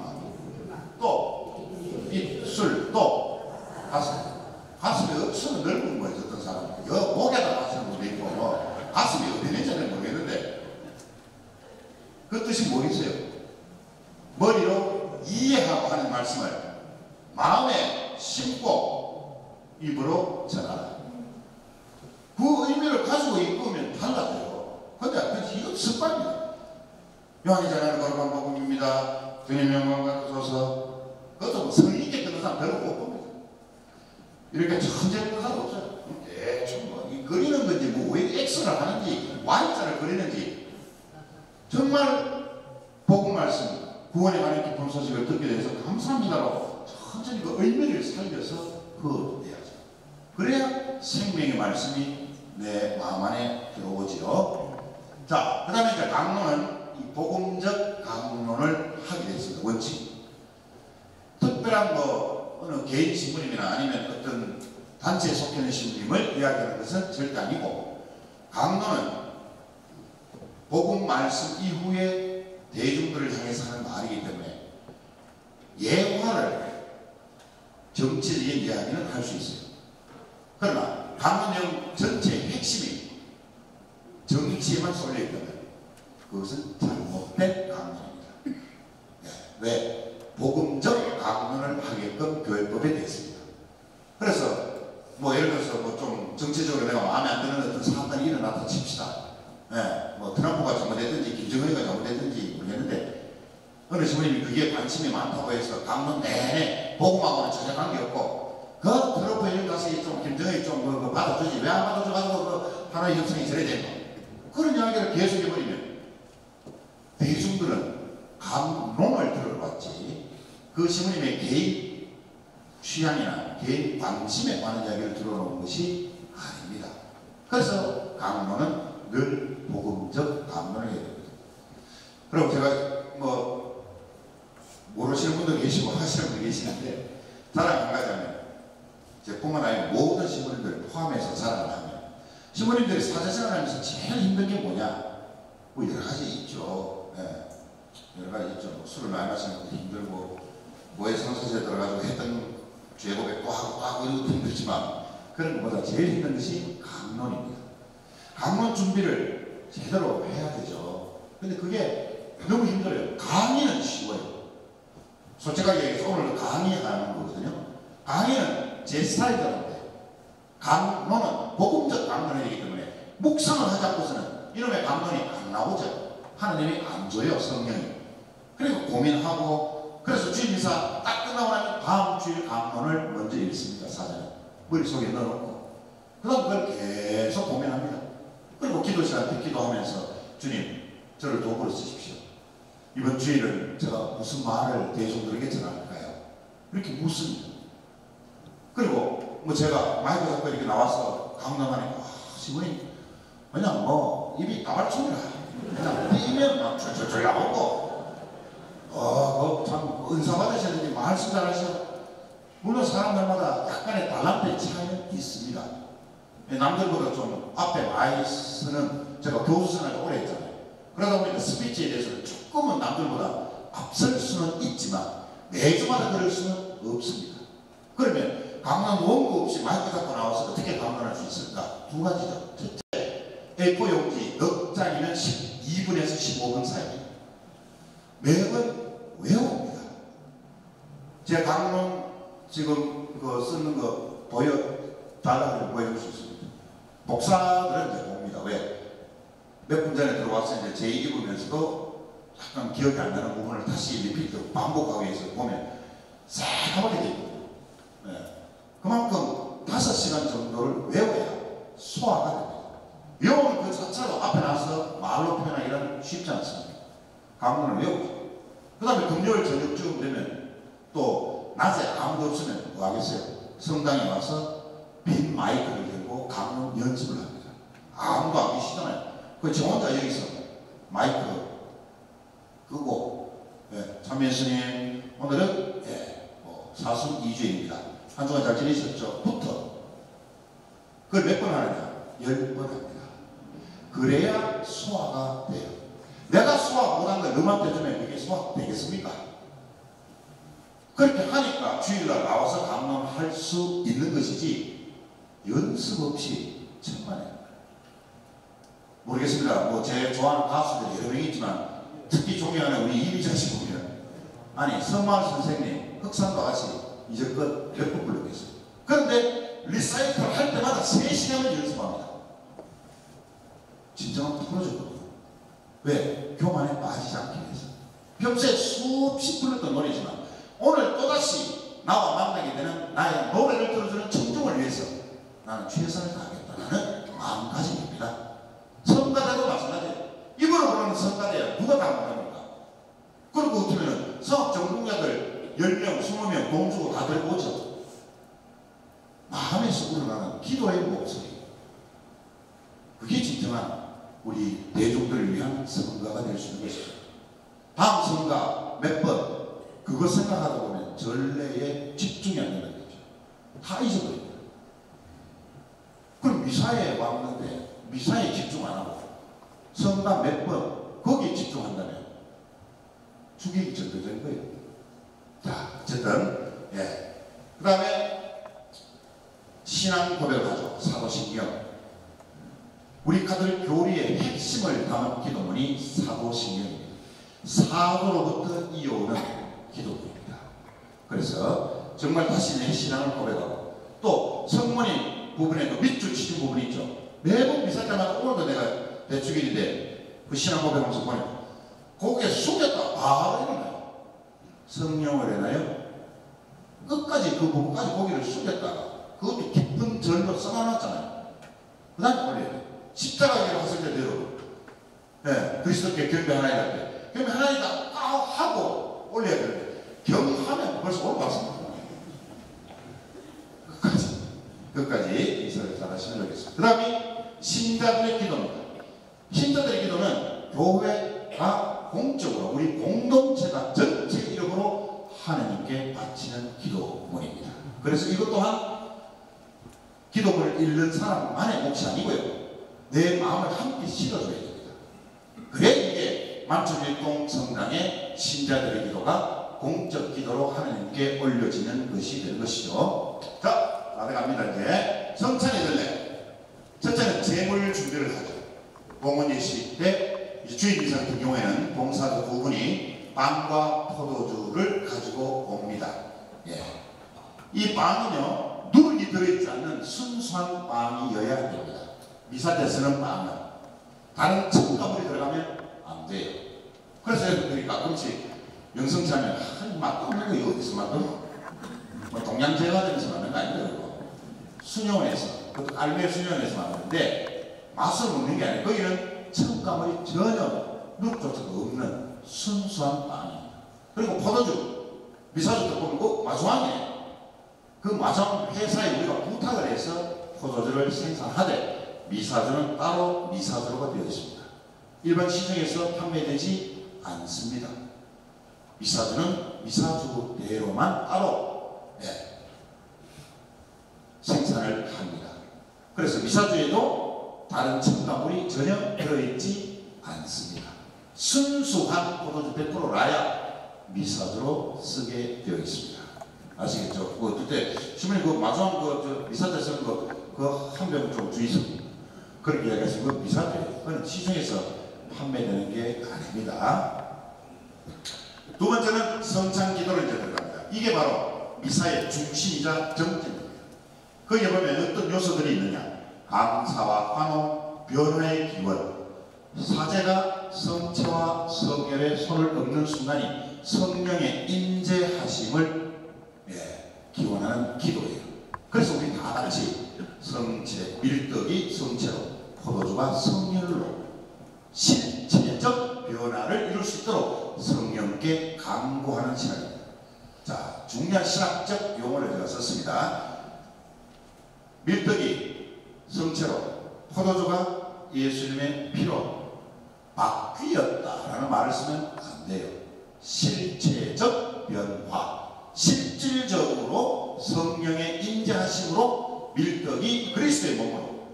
또 입술 또 가슴이 없으면 넓은 거예요. 어떤 사람은 목에다가 하시는 분도 있고 가슴이 어디 있는지는 모르겠는데 그 뜻이 뭐겠어요? 머리로 이해하고 하는 말씀을 마음에 심고 입으로 전하라. 그 의미를 가지고 입으면 달라져요. 근데 이건 습관입니다. 요한이 전하는 거룩한 복음입니다. 주님 영광 받으소서. 그것도 뭐 성의있게 듣는 사람 별로 못 봅니다. 이렇게 천재 듣는 사람 없어요. 대충 이 그리는 건지 뭐 왜 X를 하는지 Y자를 그리는지 정말 복음 말씀 구원에 관한 기쁜 소식을 듣게 돼서 감사합니다라고 천천히 그 의미를 살려서 그어야죠. 그래야 생명의 말씀이 내 마음 안에 들어오지요. 자, 그 다음에 이제 강론은 이 복음적 강론을 하게 됐습니다. 원칙. 특별한 어느 개인 신부님이나 아니면 어떤 단체에 속해 있는 신부님을 이야기하는 것은 절대 아니고, 강론은 복음 말씀 이후에 대중들을 향해서 하는 말이기 때문에 예화를 정치적인 이야기는 할 수 있어요. 그러나 강론 내용 전체의 핵심이 정치에만 쏠려있다면 그것은 잘못된 강론입니다. 왜? 복음적 강론을 하게끔 교회법에 되어 있습니다. 그래서 뭐 예를 들어서 뭐 좀 정치적으로 내가 마음에 안 드는 어떤 사건이 일어났다 칩시다. 뭐 트럼프가 잘못했든지 김정은이가 잘못했든지 모르겠는데 어느 신부님이 그게 관심이 많다고 해서 강론 내내 복음하고는 전혀 관계없고 그 트럼프 이런 것이 좀 김정은이 좀 받아주지 왜 안 받아줘가지고 하나의 협상이 저래 되는 거 그런 이야기를 계속 해버리면 대중들은 강론을 들어봤지 그 신부님의 개인 취향이나 개인 관심에 관한 이야기를 들어놓은 것이 아닙니다. 그래서 강론은 늘 복음적 강론을 해야 됩니다. 그리고 제가 뭐 모르시는 분도 계시고 하시는 분도 계시는데 자랑 한 가지 하면 제 뿐만 아니라 모든 신부님들 포함해서 자랑을 하면 신부님들이 사제생활 하면서 제일 힘든 게 뭐냐? 뭐 여러 가지 있죠. 여러 가지 있죠. 뭐 술을 많이 마시는 것도 힘들고 뭐에 상사시에 들어가지고 했던 죄고백 또 하고 이런 것도 힘들지만 그런 것보다 제일 힘든 것이 강론입니다. 강론 준비를 제대로 해야 되죠. 근데 그게 너무 힘들어요. 강의는 쉬워요. 솔직하게 얘기해서 오늘 강의하는 거거든요. 강의는 제 스타일대로인데 강론은 복음적 강론이기 때문에 묵상을 하지 않고서는 이놈의 강론이 안 나오죠. 하나님이 안 줘요. 성령이. 그리고 고민하고 그래서 주일 미사 딱 끝나고 나면 다음 주일 강론을 먼저 읽습니다. 사전에 머릿속에 넣어놓고 그 다음 그걸 계속 고민합니다. 그리고 기도 시간 때 기도하면서 주님 저를 도구로 쓰십시오. 이번 주일은 제가 무슨 말을 대중들에게 전할까요? 이렇게 묻습니다. 그리고 뭐 제가 마이크 잡고 이렇게 나와서 강론하니까 신부님 그냥 뭐 입이 까발총이라 그냥 삐면 막 줄줄줄 나오고 참 은사 받으셨는지 말씀 잘하셔. 물론 사람들마다 약간의 달란트의 차이는 있습니다. 남들보다 좀 앞에 많이 쓰는 제가 교수 생활을 오래 했잖아요. 그러다 보니까 스피치에 대해서는 조금은 남들보다 앞설 수는 있지만 매주마다 그럴 수는 없습니다. 그러면 강론 원고 없이 마이크 잡고 나와서 어떻게 강론할 수 있을까? 두 가지죠. 첫째, A4 용지 넉 장이면 12분에서 15분 사이입니다. 매번 외웁니다. 제 강론 지금 그 쓰는 거 달라고 보여줄 수 있습니다. 목사들은 이제 봅니다. 왜? 몇 분 전에 들어와서 이제 제 읽으면서도 약간 기억이 안 나는 부분을 다시 리피트 반복하기 위해서 보면 새까맣게 되어 있거든요. 그만큼 5시간 정도를 외워야 소화가 됩니다. 외우는 그 자체로 앞에 나서 말로 표현하기는 쉽지 않습니다. 강론을 외우죠. 그 다음에 금요일 저녁쯤 되면 또 낮에 아무도 없으면 뭐 하겠어요? 성당에 와서 빈 마이크를 들고 강론 연습을 합니다. 아무도 안 계시잖아요. 그 저 혼자 여기서 마이크 끄고 참여 스님 오늘은 뭐 사순 2주입니다. 한 주간 잘 지내셨죠? 부터 그걸 몇 번 하느냐? 10번 합니다. 그래야 소화가 돼요. 내가 소화 못한 걸 너한테 주면 그게 소화되겠습니까? 그렇게 하니까 주일날 나와서 강론할 수 있는 것이지 연습 없이 천만에 모르겠습니다. 뭐 제 좋아하는 가수들이 여러 명 있지만 특히 존경하는 우리 이미자 씨 보면 아니 성마을 선생님 흑산도 아가씨 이제껏 몇 번 불렀겠어요. 그런데 리사이클 할 때마다 3시간을 연습합니다. 진정한 프로젝트거든요. 왜? 교만에 빠지지 않기 위해서. 평소에 수없이 불렀던 노래지만 오늘 또다시 나와 만나게 되는 나의 노래를 들어주는 청중을 위해서 나는 최선을 다하겠다는 마음가짐입니다. 성가대도 마찬가지예요. 입으로 부르는 성가대야 누가 다 못합니까? 그리고 어쩌면 성악 전공자들 10명, 20명 돈 주고 다 들고 오죠. 마음에서 우러나는 기도의 목소리. 그게 진정한 우리 대중들을 위한 성가가 될 수 있는 것이죠. 다음 성가 몇 번 그거 생각하다 보면 전례에 집중이 안 되는 거죠. 다 잊어버립니다. 그럼 미사에 왔는데 미사에 집중 안 하고 성가 몇 번 거기에 집중한다면 죽이기 전도된 거예요. 자, 어쨌든 그 다음에 신앙 고백을 하죠. 사도신경. 우리 카톨릭 교리의 핵심을 담은 기도문이 사도신경입니다. 사도로부터 이어오는 기도문입니다. 그래서 정말 다시 내 신앙을 고백하고 또 성모님 부분에도 밑줄 치는 부분이 있죠. 매번 미사 때마다 오늘도 내가 대축일인데 그 신앙 고백하면서 보니까 고개 숙였다 바로 일어나요. 성령을 해나요? 끝까지 그 부분까지 고개를 숙였다가 그것도 깊은 절로 써놔놨잖아요. 그 다음에 올려야 돼요. 십자가에게 왔을 때 내려오고 그리스도께 경배 하나이다 할 때 경배 하나이다 하고 올려야 되는데 경하면 벌써 올라왔습니다. 끝까지 이사를 잘 하시면 되겠습니다. 그 다음에 신자들의 기도입니다. 신자들의 기도는 교회가 공적으로 우리 공동체가 전체 이름으로 하나님께 바치는 기도문입니다. 그래서 이것 또한 기도문을 읽는 사람만의 몫이 아니고요. 내 마음을 함께 실어줘야 됩니다. 그래 이게 만천일동 성당의 신자들의 기도가 공적 기도로 하나님께 올려지는 것이 될 것이죠. 자, 다 돼갑니다. 이제 성찬이 될래. 첫째는 제물 준비를 하죠. 봉헌 예식 때 주인 미사 같은 경우에는 봉사자 두 분이 빵과 포도주를 가지고 옵니다. 이 빵은요 누룩이 들어있지 않는 순수한 빵이어야 됩니다. 미사 때 쓰는 빵은 다른 첨가물이 들어가면 안 돼요. 그래서 여러분들이 가끔씩 영성차면 맛도 없는 거 이거 어디서 만들어? 뭐 동양제과점에서 만든 거 아니에요. 수녀원에서, 그것도 알베 수녀원에서 만드는데 맛을 먹는 게 아니에요. 거기는 첨가물이 전혀 누룩조차도 없는 순수한 빵입니다. 그리고 포도주, 미사주도 보면 마주왕이에요. 그 마주왕 회사에 우리가 부탁을 해서 포도주를 생산하되 미사주는 따로 미사주로가 되어 있습니다. 일반 시중에서 판매되지 않습니다. 미사주는 미사주대로만 따로 생산을 합니다. 그래서 미사주에도 다른 첨가물이 전혀 들어있지 않습니다. 순수한 포도주 100%라야 미사주로 쓰게 되어 있습니다. 아시겠죠? 그때 주머니 그 마주한 미사주에 쓰는 그 한 병 좀 주의소. 그렇게 이야기하시는 건 미사주예요. 그건 시중에서 판매되는 게 아닙니다. 두 번째는 성찬 기도를 이제 들어갑니다. 이게 바로 미사의 중심이자 정점입니다. 거기에 보면 어떤 요소들이 있느냐. 감사와 환호, 변화의 기원, 사제가 성체와 성결에 손을 얹는 순간이 성령의 임재하심을 기원하는 기도예요. 그래서 우리 다 같이 성체, 밀떡이 성체로, 포도주가 성혈로 실체적 변화를 이룰 수 있도록 성령께 간구하는 시간입니다. 자, 중요한 신학적 용어를 제가 썼습니다. 밀떡이 성체로, 포도주가 예수님의 피로 바뀌었다라는 말을 쓰면 안 돼요. 실체적 변화, 실질적으로 성령의 임재하심으로 밀떡이 그리스도의 몸으로,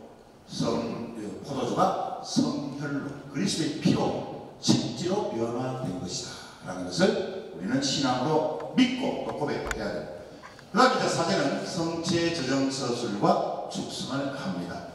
포도주가 성령 성혈로 그리스도의 피로 실제로 변화된 것이다 라는 것을 우리는 신앙으로 믿고 또 고백해야 됩니다. 그 다음에 이제 사제는 성체 저정 서술과 축성을 합니다.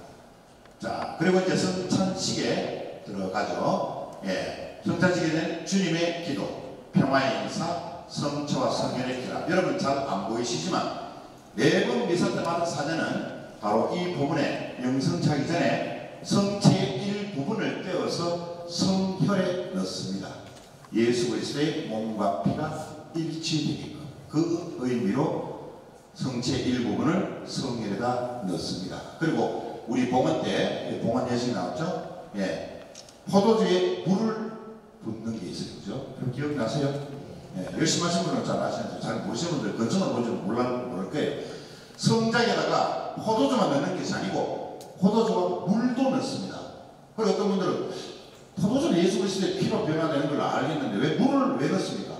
자, 그리고 이제 성찬식에 들어가죠. 예, 성찬식에는 주님의 기도, 평화의 인사, 성체와 성혈의 기라. 여러분 잘 안 보이시지만 매번 미사 때마다 사제는 바로 이 부분에 영성차기 전에 성체의 일부분을 떼어서 성혈에 넣습니다. 예수 그리스도의 몸과 피가 일치되게끔 그 의미로 성체의 일부분을 성혈에다 넣습니다. 그리고 우리 봉헌 때 봉헌 예식이 나왔죠? 예, 포도주에 물을 붓는 게 있어요. 그죠? 그럼 기억나세요? 예, 열심히 하신 분은 잘 아시는데 잘 모르시는 분들 건전을 보지 모를 거예요. 성장에다가 포도주만 넣는 것이 아니고 포도주와 물도 넣습니다. 그리고 어떤 분들은 포도주는 예수 그리스도의 피로 변화되는 걸 알겠는데 왜 물을 왜 넣습니까?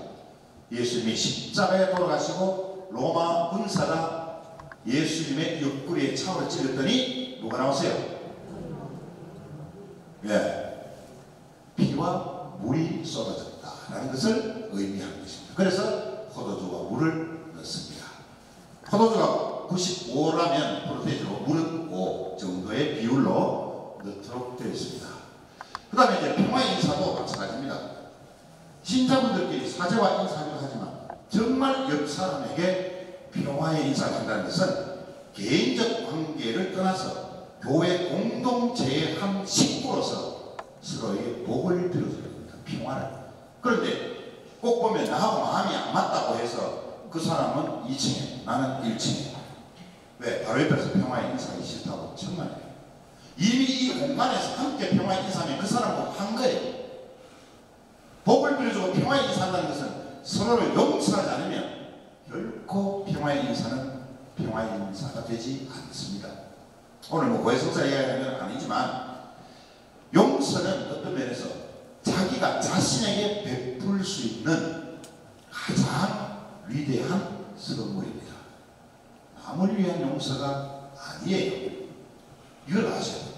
예수님이 십자가에 돌아가시고 로마 군사가 예수님의 옆구리에 차오를 찔렀더니 뭐가 나왔어요? 예, 피와 물이 쏟아졌다라는 것을 의미하는 것입니다. 그래서 포도주와 물을 넣습니다. 포도주가 95라면 프로테이지로 물은 5 정도의 비율로 넣도록 되어 있습니다. 그 다음에 이제 평화의 인사도 마찬가지입니다. 신자분들끼리 사제와 인사를 하지만 정말 옆 사람에게 평화의 인사를 한다는 것은 개인적 관계를 떠나서 교회 공동체의 한 식구로서 서로에게 복을 빌어주는 겁니다. 평화를. 그런데 꼭 보면 나하고 마음이 안 맞다고 해서 그 사람은 2층에 나는 1층에 왜? 바로 옆에서 평화의 인사하기 싫다고 정말 이미 이 공간에서 함께 평화의 인사하면 그 사람하고 한 거예요. 복을 빌어주고 평화의 인사한다는 것은 서로를 용서하지 않으면 결코 평화의 인사는 평화의 인사가 되지 않습니다. 오늘 뭐 고해성사 이야기하는 건 아니지만 용서는 어떤 면에서 자기가 자신에게 베풀 수 있는 가장 위대한 선물입니다. 남을 위한 용서가 아니에요. 이걸 아셔야 돼요.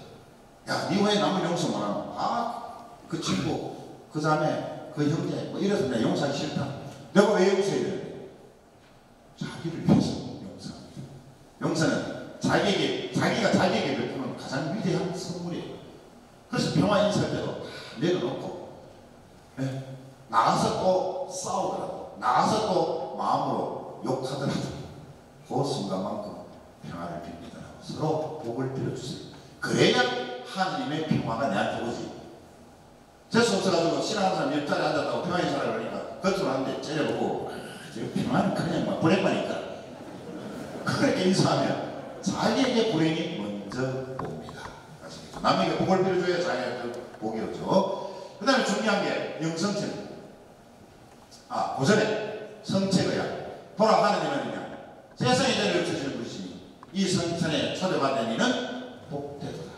야, 니 왜 남을 용서 못하노? 아, 그 친구, 그 자매, 그 형제, 뭐 이래서 내가 용서하기 싫다. 내가 왜 용서해야 되는데? 자기를 위해서 용서합니다. 용서는 자기가 자기에게 베푸는 가장 위대한 선물이에요. 그래서 평화 인사할 때도 내려놓고, 네, 나가서 또 싸우더라도, 나가서 또 마음으로 욕하더라도, 그 순간만큼 평화를 빕니다. 서로 복을 빌어주세요. 그래야 하나님의 평화가 내한테 오지. 재수 없어가지고 신앙하는 사람 옆자리에 앉았다고 평화 인사를 하니까 겉으로 하는데 째려보고 평화는 그냥 막 불행만 있다. 그렇게 인사하면 자기에게 불행이 먼저 옵니다. 아시겠죠? 남에게 복을 빌어줘야 자기한테 복이 오죠. 그 다음에 중요한 게 영성체. 고전에 성체거야. 돌아가는 이는 세상에 죄를 없으시는 분이시니 이 성찬에 초대받는 이는 복되도다.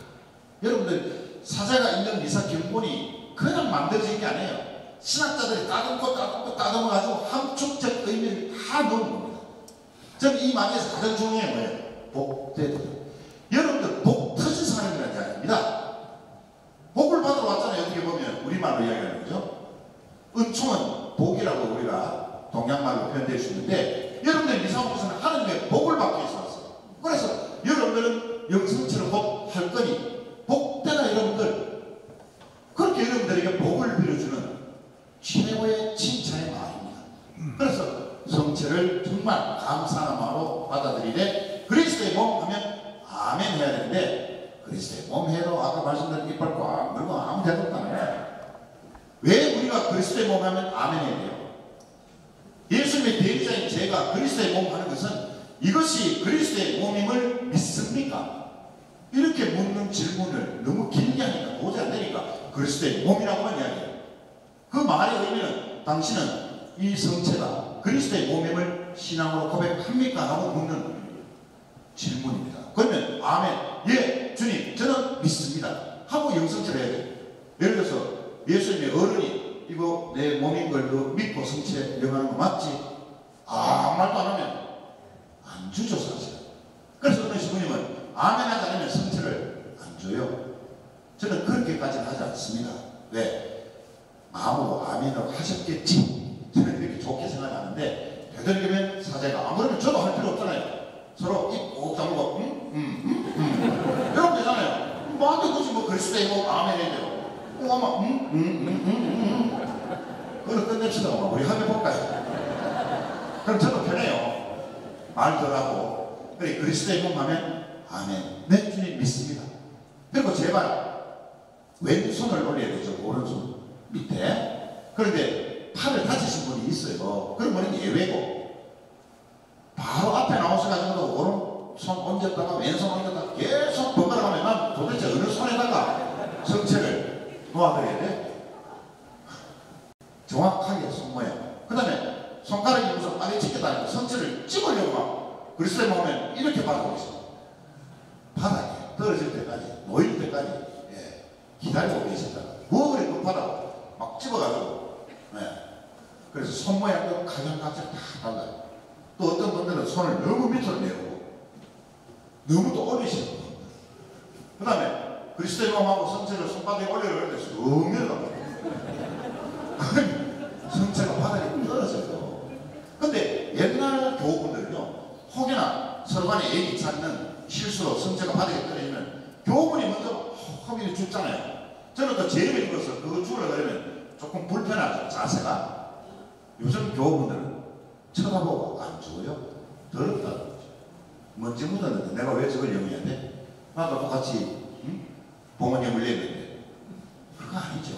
여러분들 사제가 있는 미사 경본이 그냥 만들어진 게 아니에요. 신학자들이 따듬어가지고 함축적 의미를 다 넣은 겁니다. 저는 이 말에서 가장 중요한 게 뭐예요? 복되도다. 여러분들 복 터진 사람이라는 이야기입니다. 복을 받으러 왔잖아요. 어떻게 보면 우리말로 이야기하는 거죠. 은총은 복이라고 우리가 동양말로 표현될 수 있는데 여러분들 미사오에서는 하나님의 복을 받기 위해서 왔어요. 그래서 여러분들은 영성처럼 복할 거니 복되라 여러분들. 그렇게 여러분들에게 복을 빌어주는 최고의 칭찬의 말입니다. 그래서 성체를 정말 감사한 마음으로 받아들이되 그리스도의 몸 하면 아멘 해야 되는데 그리스도의 몸 해도 아까 말씀드린 이빨 꽉 물고 아무 데도 없다네. 왜 우리가 그리스도의 몸 하면 아멘 해야 돼요? 예수님의 대리자인 제가 그리스도의 몸 하는 것은 이것이 그리스도의 몸임을 믿습니까? 이렇게 묻는 질문을 너무 길게 하니까 도저히 안 되니까 그리스도의 몸이라고만 이야기해요. 그 말의 의미는 당신은 이 성체가 그리스도의 몸임을 신앙으로 고백합니까? 하고 묻는 질문입니다. 그러면 아멘, 예 주님 저는 믿습니다 하고 영성체를 해야 돼요. 예를 들어서 예수님의 어른이 이거 내 몸인 걸로 믿고 성체 명하는 거 맞지? 아무 말도 안 하면 안 주죠 사실. 그래서 어느 신부님은 아멘 하지 않으면 성체를 안 줘요. 저는 그렇게까지는 하지 않습니다. 왜? 마음으로 아멘이라고 하셨겠지. 저는 이렇게 좋게 생각하는데 되도록이면 사제가 아무래도 저도 할 필요 없잖아요. 서로 입 꼭 다물고 이러면 되잖아요. 뭐한테 굳이 뭐 그리스도의 뭐 아멘 해야 돼요. 아마 그걸 끝냅시다. 우리 한번 볼까요? 그럼 저도 편해요. 말 덜하고. 그래 그리스도의 몸 하면 아멘. 네 주님 믿습니다. 그리고 제발 왼손을 올려야 되죠. 오른손 밑에. 그런데 팔을 다치신 분이 있어요. 그런 분은 예외고 바로 앞에 나오셔가지고 오른손 얹었다가 왼손 얹었다가 계속 번갈아 가면 난 도대체 어느 손에다가 성체를 놓아드려야 돼? 정확하게 손 모양. 그 다음에 손가락이 무슨 빨리 찍겠다니까 성체를 찍으려고 막 그리스도의 몸에 이렇게 바라보고 있어. 바닥에 떨어질 때까지 놓일 때까지 기다리고 계신다. 뭐 그래 급하다고 막 집어가지고. 그래서 손 모양도 각양각색 다 달라요. 또 어떤 분들은 손을 너무 밑으로 내고 너무 또 올리시는 분. 그 다음에 그리스도의 몸하고 성체를 손바닥에 올려놓을 때 숭려다. 성체가 바닥에 떨어져요. 근데 옛날 교우분들은요, 혹여나 서로 간에 얘기 찾는 실수로 성체가 바닥에 떨어지면 교우분이 먼저 허미를 줍잖아요. 저는 또 제일 입어서 그거 주우려 그러면 조금 불편하죠, 자세가. 요즘 교우분들은 쳐다보고 안 죽어요? 더럽다는 거죠. 먼지 묻었는데 내가 왜 저걸 영위해야 돼? 나도 똑같이 부모님을 내는데 그거 아니죠.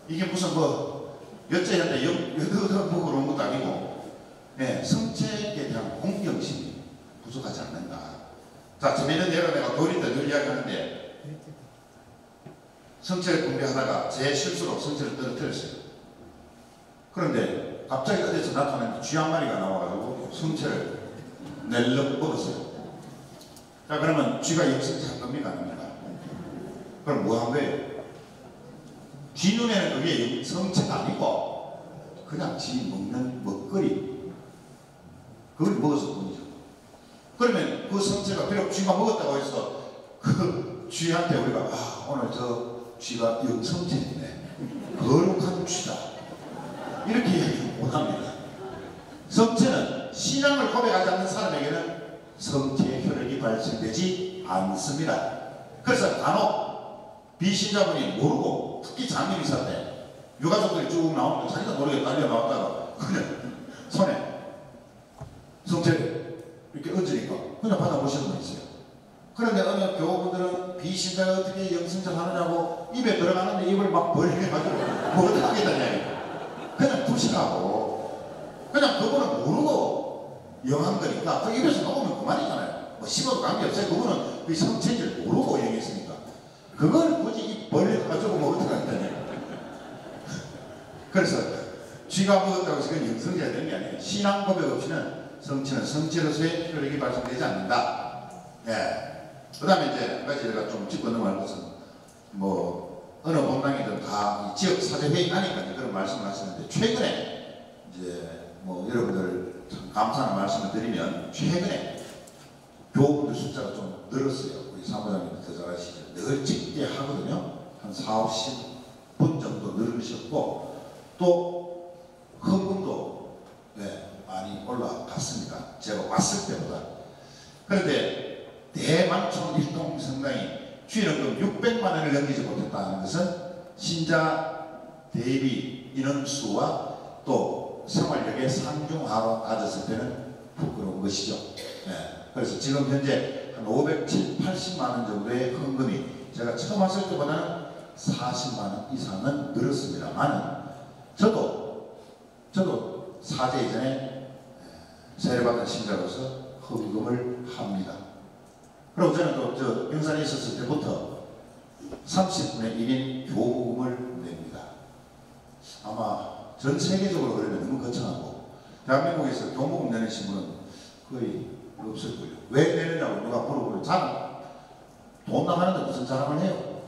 이게 무슨 뭐 여자한테 여드어보고 그런 것도 아니고 성체에 대한 공경심이 부족하지 않는가. 자, 저번에는 예로 내가 도리다 늘 이야기하는데 성체를 분배하다가 제 실수로 성체를 떨어뜨렸어요. 그런데 갑자기 어디서 나타나는 쥐 한 마리가 나와가지고 성체를 낼름 먹었어요. 자, 그러면 쥐가 역성체 한 겁니까? 아닙니까? 그럼 뭐 한 거예요? 쥐 눈에는 그게 성체가 아니고 그냥 쥐 먹는 먹거리 그걸 먹었을 뿐이죠. 그러면 그 성체가 비록 쥐가 먹었다고 해서 그 쥐한테 우리가 오늘 저 쥐가 영성체이네, 거룩한 쥐다, 이렇게 얘기 못합니다. 성체는 신앙을 고백하지 않는 사람에게는 성체의 효력이 발생되지 않습니다. 그래서 간혹 비신자분이 모르고, 특히 장님이 있을 때 유가족들이 쭉 나오면 자기가 모르게 달려 나왔다가 그냥 손에 성체를 이렇게 얹으니까 그냥 받아보시는 분 있어요. 그런데 어느 교우분들은 비신자가 어떻게 영성체 하느냐고 입에 들어가는데 입을 막 벌려가지고 뭐 어떻게 하겠다냐, 그냥 두시라고. 그냥 그분은 모르고 영한 거니까 그 입에서 나오면 그만이잖아요. 뭐 씹어도 관계없어요. 그분은 그 성체인지를 모르고 영했으니까 그걸 굳이 입 벌려가지고 뭐 어떻게 하겠다냐. 그래서 쥐가 먹었다고 해서 그건 영성체가 되는 게 아니에요. 신앙 고백 없이는 성체는 성체로서의 효력이 발생되지 않는다. 그 다음에 이제 한 가지 제가 좀 짚고 넘어갈 것은 뭐 어느 본당이든 다 지역 사제회의 하니까 그런 말씀을 하시는데, 최근에 이제 뭐 여러분들 참 감사한 말씀을 드리면 최근에 교우분들 숫자가 좀 늘었어요. 우리 사무장님도 더 잘하시죠. 늘 찍게 하거든요. 한 40분 정도 늘으셨고 또 헌금도 많이 올라갔습니다. 제가 왔을 때보다. 그런데 대만촌 일동 성당이 주일헌금 600만 원을 넘기지 못했다는 것은 신자 대비 인원수와 또 생활력의 상중하로 따졌을 때는 부끄러운 것이죠. 그래서 지금 현재 한 580만 원 정도의 헌금이 제가 처음 왔을 때보다는 40만 원 이상은 늘었습니다만, 저도 사제 이전에 세례받은 신자로서 헌금을 합니다. 그리고 저는 또 저 영산에 있었을 때부터 30분의 1인 교부금을 냅니다. 아마 전 세계적으로 그러면 너무 거창하고 대한민국에서 교부금 내는 신분은 거의 없을 거예요. 왜 내느냐고 누가 물어보면 자랑, 돈 나가는데 무슨 자랑을 해요?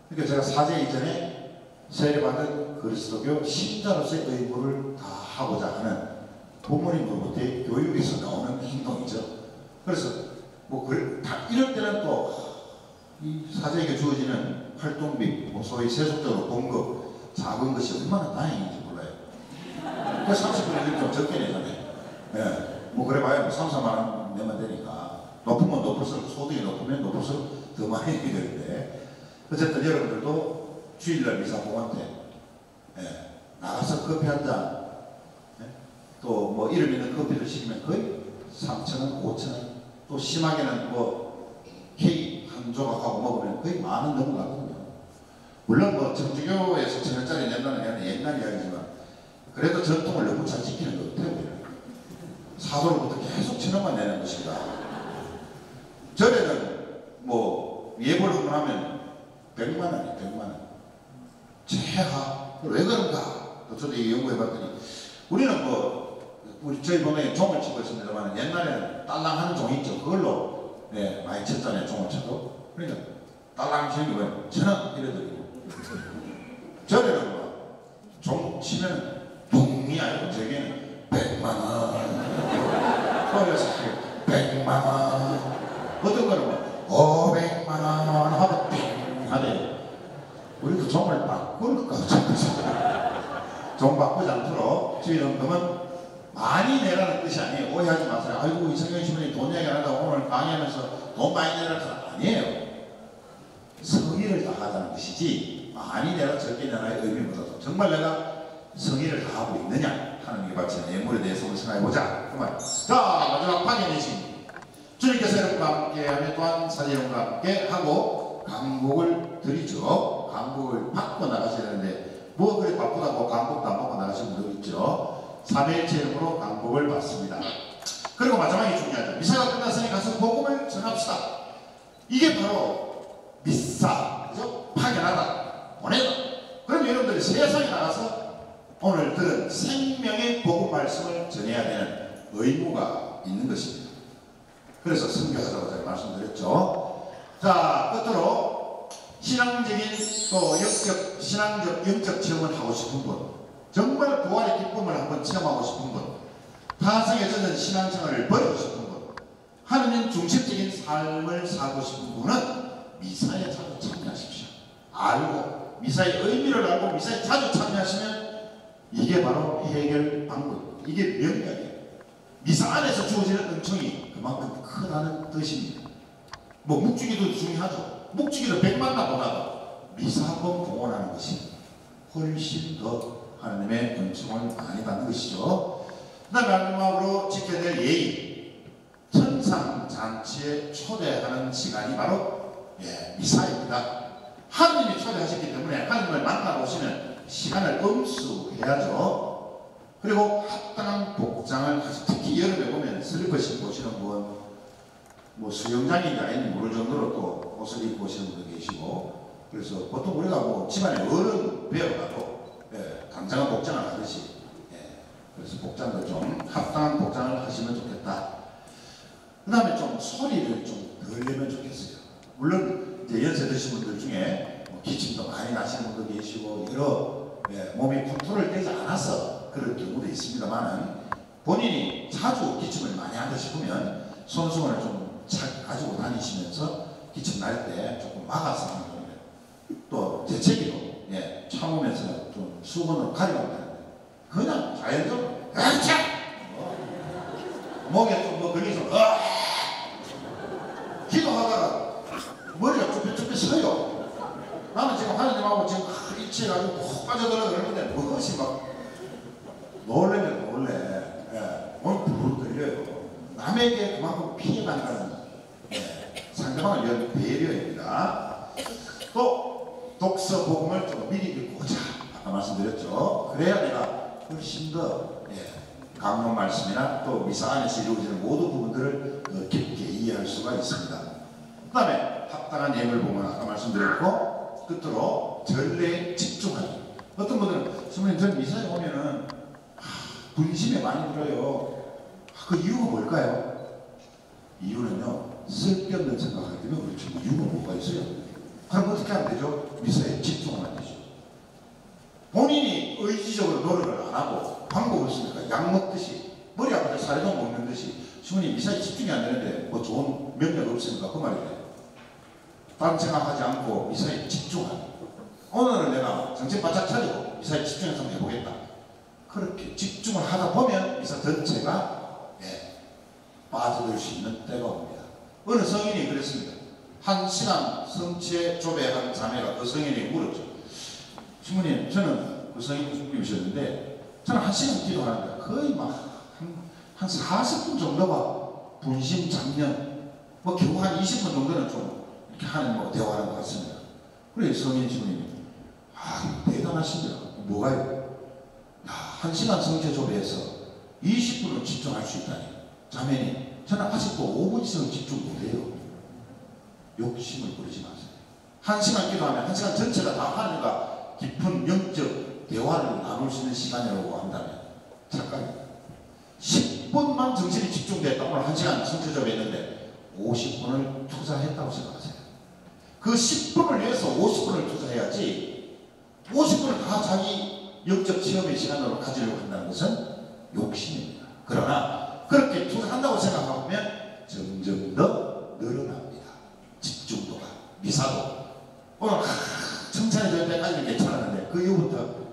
그러니까 제가 사제 이전에 세례받은 그리스도교 신자로서의 의무를 다 하고자 하는 부모님으로부터의 교육에서 나오는 행동이죠. 그래서 뭐 다 이럴 때는 또 이 사제에게 주어지는 활동비, 뭐 소위 세속적으로 봉급, 작은 것이 얼마나 다행인지 몰라요. 그 30분의 1 좀 적게 내잖아요. 예. 뭐 그래봐야 뭐 3, 4만 원 내면 되니까. 높으면 높을수록, 소득이 높으면 높을수록 더 많이 되는데, 어쨌든 여러분들도 주일날 미사공원 때 나가서 커피 한 잔, 또 뭐 이름 있는 커피를 시키면 거의 3,000원, 5,000원, 또 심하게는 뭐 케이크 한 조각하고 먹으면 거의 10,000원 넘어가거든요. 물론 뭐 정주교에서 1,000원짜리 낸다는 게 옛날 이야기지만 그래도 전통을 너무 잘 지키는 것 같아요. 사도로부터 계속 1,000원만 내는 것입니다. 절에는 뭐 예불 한번 하면 100만 원이에요. 100만 원. 최하. 왜 그런가? 저도 연구해봤더니 우리는 뭐 저희 본에 종을 치고 있습니다만 옛날에는 딸랑 하는 종이 있죠. 그걸로 많이 쳤잖아요. 종을 쳐도. 그러니까 딸랑 치는 게 1,000원 이래드리고 절에는 뭐 종 치면 동이 아니고 저에게는 100만 원. 그래서 100만 원. 어떤 거는 뭐 500만 원 하고 띵 하네. 우리도 종을 바꿀까? 종 바꾸지 않도록 주일원금은 많이 내라는 뜻이 아니에요. 오해하지 마세요. 아이고 이성경 신부님 돈 얘기 안 한다고 오늘 강의하면서 돈 많이 내라는 뜻 아니에요. 성의를 다하자는 것이지 많이 내라 적게 내라의 의미보다도 정말 내가 성의를 다하고 있느냐 하는 게 바치는 예물에 대해서 한번 생각해보자. 그만. 자, 마지막 방해내신 주님께서 여러분과 함께하며 또한 사제여러분과 함께 하고 강복을 드리죠. 강복을 받고 나가셔야 되는데 뭐 그래 바쁘다고 강복도 안 받고 나가시는 분들 있죠. 3일째 이름으로 강복을 받습니다. 그리고 마지막이 중요하죠. 미사가 끝났으니 가서 복음을 전합시다. 이게 바로 미사, 그죠? 파견하다, 보내다. 그럼 여러분들이 세상에 나가서 오늘 들은 생명의 복음 말씀을 전해야 되는 의무가 있는 것입니다. 그래서 선교하자고 제가 말씀드렸죠. 자, 끝으로 신앙적인 또 신앙적 영적 체험을 하고 싶은 분, 정말 부활의 기쁨을 한번 체험하고 싶은 분, 타성에 젖은 신앙생활을 버리고 싶은 분, 하느님 중심적인 삶을 살고 싶은 분은 미사에 자주 참여하십시오. 알고 미사의 의미를 알고 미사에 자주 참여하시면 이게 바로 해결 방법, 이게 명약이에요. 미사 안에서 주어지는 은총이 그만큼 크다는 뜻입니다. 뭐 묵주기도 중요하죠. 묵주기도 100만 나보다도 미사 한번 봉헌하는 것이 훨씬 더 하나님의 은총을 많이 받는 것이죠. 그 다음에 마지막으로 지켜야 될 예의, 천상잔치에 초대하는 시간이 바로 미사입니다. 하나님이 초대하셨기 때문에 하나님을 만나러 오시는 시간을 엄수해야죠. 그리고 합당한 복장을 하시고, 특히 여름에 보면 슬리퍼 신고 오시는 분, 뭐 수영장인지 아닌지 모를 정도로 또 옷을 입고 오시는 분도 계시고, 그래서 보통 우리가 뭐 집안에 어른 배워가도 당장한 복장을 하듯이 그래서 복장도 좀 합당한 복장을 하시면 좋겠다. 그 다음에 좀 소리를 좀 덜 내면 좋겠어요. 물론 이제 연세 드신 분들 중에 뭐 기침도 많이 나시는 분도 계시고 여러 몸이 컨트롤되지 않아서 그럴 경우도 있습니다만은 본인이 자주 기침을 많이 한다 싶으면 손수건을 좀 가지고 다니시면서 기침 날 때 조금 막아서 하는 겁니다. 또 재채기도 참으면서 좀 수건으로 가려고 하는데 그냥 자연적으로 목에 좀 뭐 걸려서 기도하다가 머리가 쭈뼛쭈뼛 서요. 나는 지금 하나님하고 지금 일치해가지고 푹 빠져들어 그러는데 무엇이 막 놀래면 놀래. 오늘 부르르 들려요. 남에게 그만큼 피해간다는 상대방을 위한 배려입니다. 또 독서 복음을 좀 미리 읽고자 아까 말씀드렸죠. 그래야 내가 훨씬 더 강론 말씀이나 또 미사 안에서 이루어지는 모든 부분들을 깊게 이해할 수가 있습니다. 그 다음에 합당한 예물 복음을 아까 말씀드렸고, 끝으로 전례에 집중하기. 어떤 분들은 선생님 전 미사에 오면은 분심에 많이 들어요. 그 이유가 뭘까요? 이유는요, 쓸데없는 생각하기 때문에 그렇죠. 이유가 뭐가 있어요? 그럼 어떻게 하면 되죠? 미사에 집중하면 되죠. 본인이 의지적으로 노력을 안 하고 방법이 없으니까 약 먹듯이 머리 아프다 사료도 먹는 듯이 주문이 미사에 집중이 안 되는데 뭐 좋은 명령 없으니까 그 말이에요. 다른 생각하지 않고 미사에 집중하는, 오늘은 내가 정신 바짝 차리고 미사에 집중해서 한번 해보겠다. 그렇게 집중을 하다 보면 미사 전체가 빠져들 수 있는 때가 옵니다. 어느 성인이 그랬습니다. 1시간 성체 조배한 자매가 그 성인에게 물었죠. 신부님, 저는 그 성인님이셨는데 저는 1시간 기도하는데 거의 막 한 40분 정도가 분심, 잡념, 뭐 겨우 한 20분 정도는 좀 이렇게 하는 뭐 대화하는 것 같습니다. 그래 성인 신부님이 대단하십니다. 뭐가요? 1시간 성체 조배해서 20분을 집중할 수 있다니. 자매님, 저는 아직도 5분 이상은 집중 못해요. 욕심을 부리지 마세요. 1시간 기도하면 1시간 전체가 다 하나님과 깊은 영적 대화를 나눌 수 있는 시간이라고 한다면 착각입니다. 10분만 정신이 집중됐다. 오늘 1시간 성체조배 했는데 50분을 투자했다고 생각하세요. 그 10분을 위해서 50분을 투자해야지 50분을 다 자기 영적 체험의 시간으로 가지려고 한다는 것은 욕심입니다. 그러나 그렇게 투자한다고 생각하면 점점 더 늘어납니다. 집중도가. 미사도 오늘 칭찬해 줄 때까지는 괜찮았는데 그 이후부터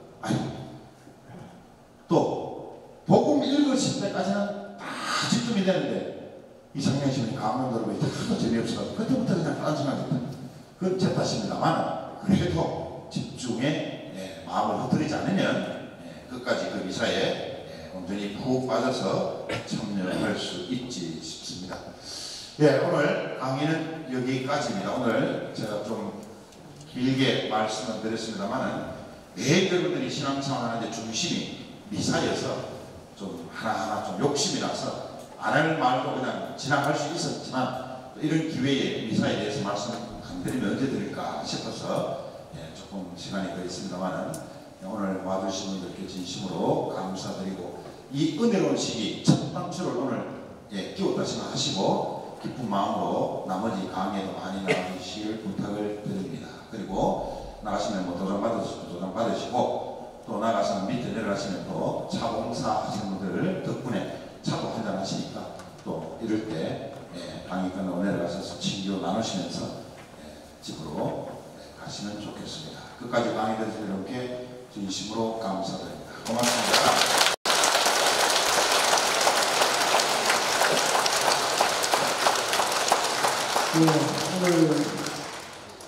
또 복음 읽으실 때까지는 다 집중이 되는데 이상현 씨는 강원도로 하도 재미없어서 그때부터 그냥 다른 생각이 듭니다. 그건 제 탓입니다만 그래도 집중에 마음을 흐트리지 않으면 끝까지 그 미사에 온전히 푹 빠져서 참여할 수 있지 싶습니다. 오늘 강의는 여기까지입니다. 오늘 제가 좀 길게 말씀을 드렸습니다만은 왜 여러분들이 신앙생활 하는데 중심이 미사여서 좀 하나하나 좀 욕심이 나서 안 할 말도 그냥 지나갈 수 있었지만 이런 기회에 미사에 대해서 말씀 안 드리면 언제 드릴까 싶어서 조금 시간이 더 있습니다만은 오늘 와주신 분들께 진심으로 감사드리고 이 은혜로운 시기 첫 단추를 오늘 끼웠다 생각하시고 기쁜 마음으로 나머지 강의에도 많이 나와주실 부탁을 드립니다. 그리고 나가시면 뭐 도장 받으시고 또 나가서 밑에 내려가시면 또 차봉사 하시는 분들 덕분에 차도 한잔 하시니까 또 이럴 때 강의 끝나고 내려가셔서 친교 나누시면서 집으로 가시면 좋겠습니다. 끝까지 강의 들으신 여러분께 진심으로 감사드립니다. 고맙습니다. 오늘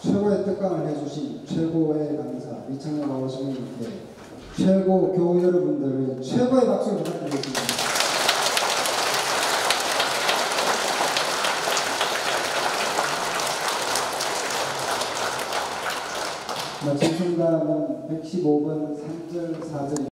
최고의 특강을 해주신 최고의 강사 이창현 바오스님께 최고 교우 여러분들의 최고의 박수를 부탁드리겠습니다. 마침 순간은 115분 3절 4절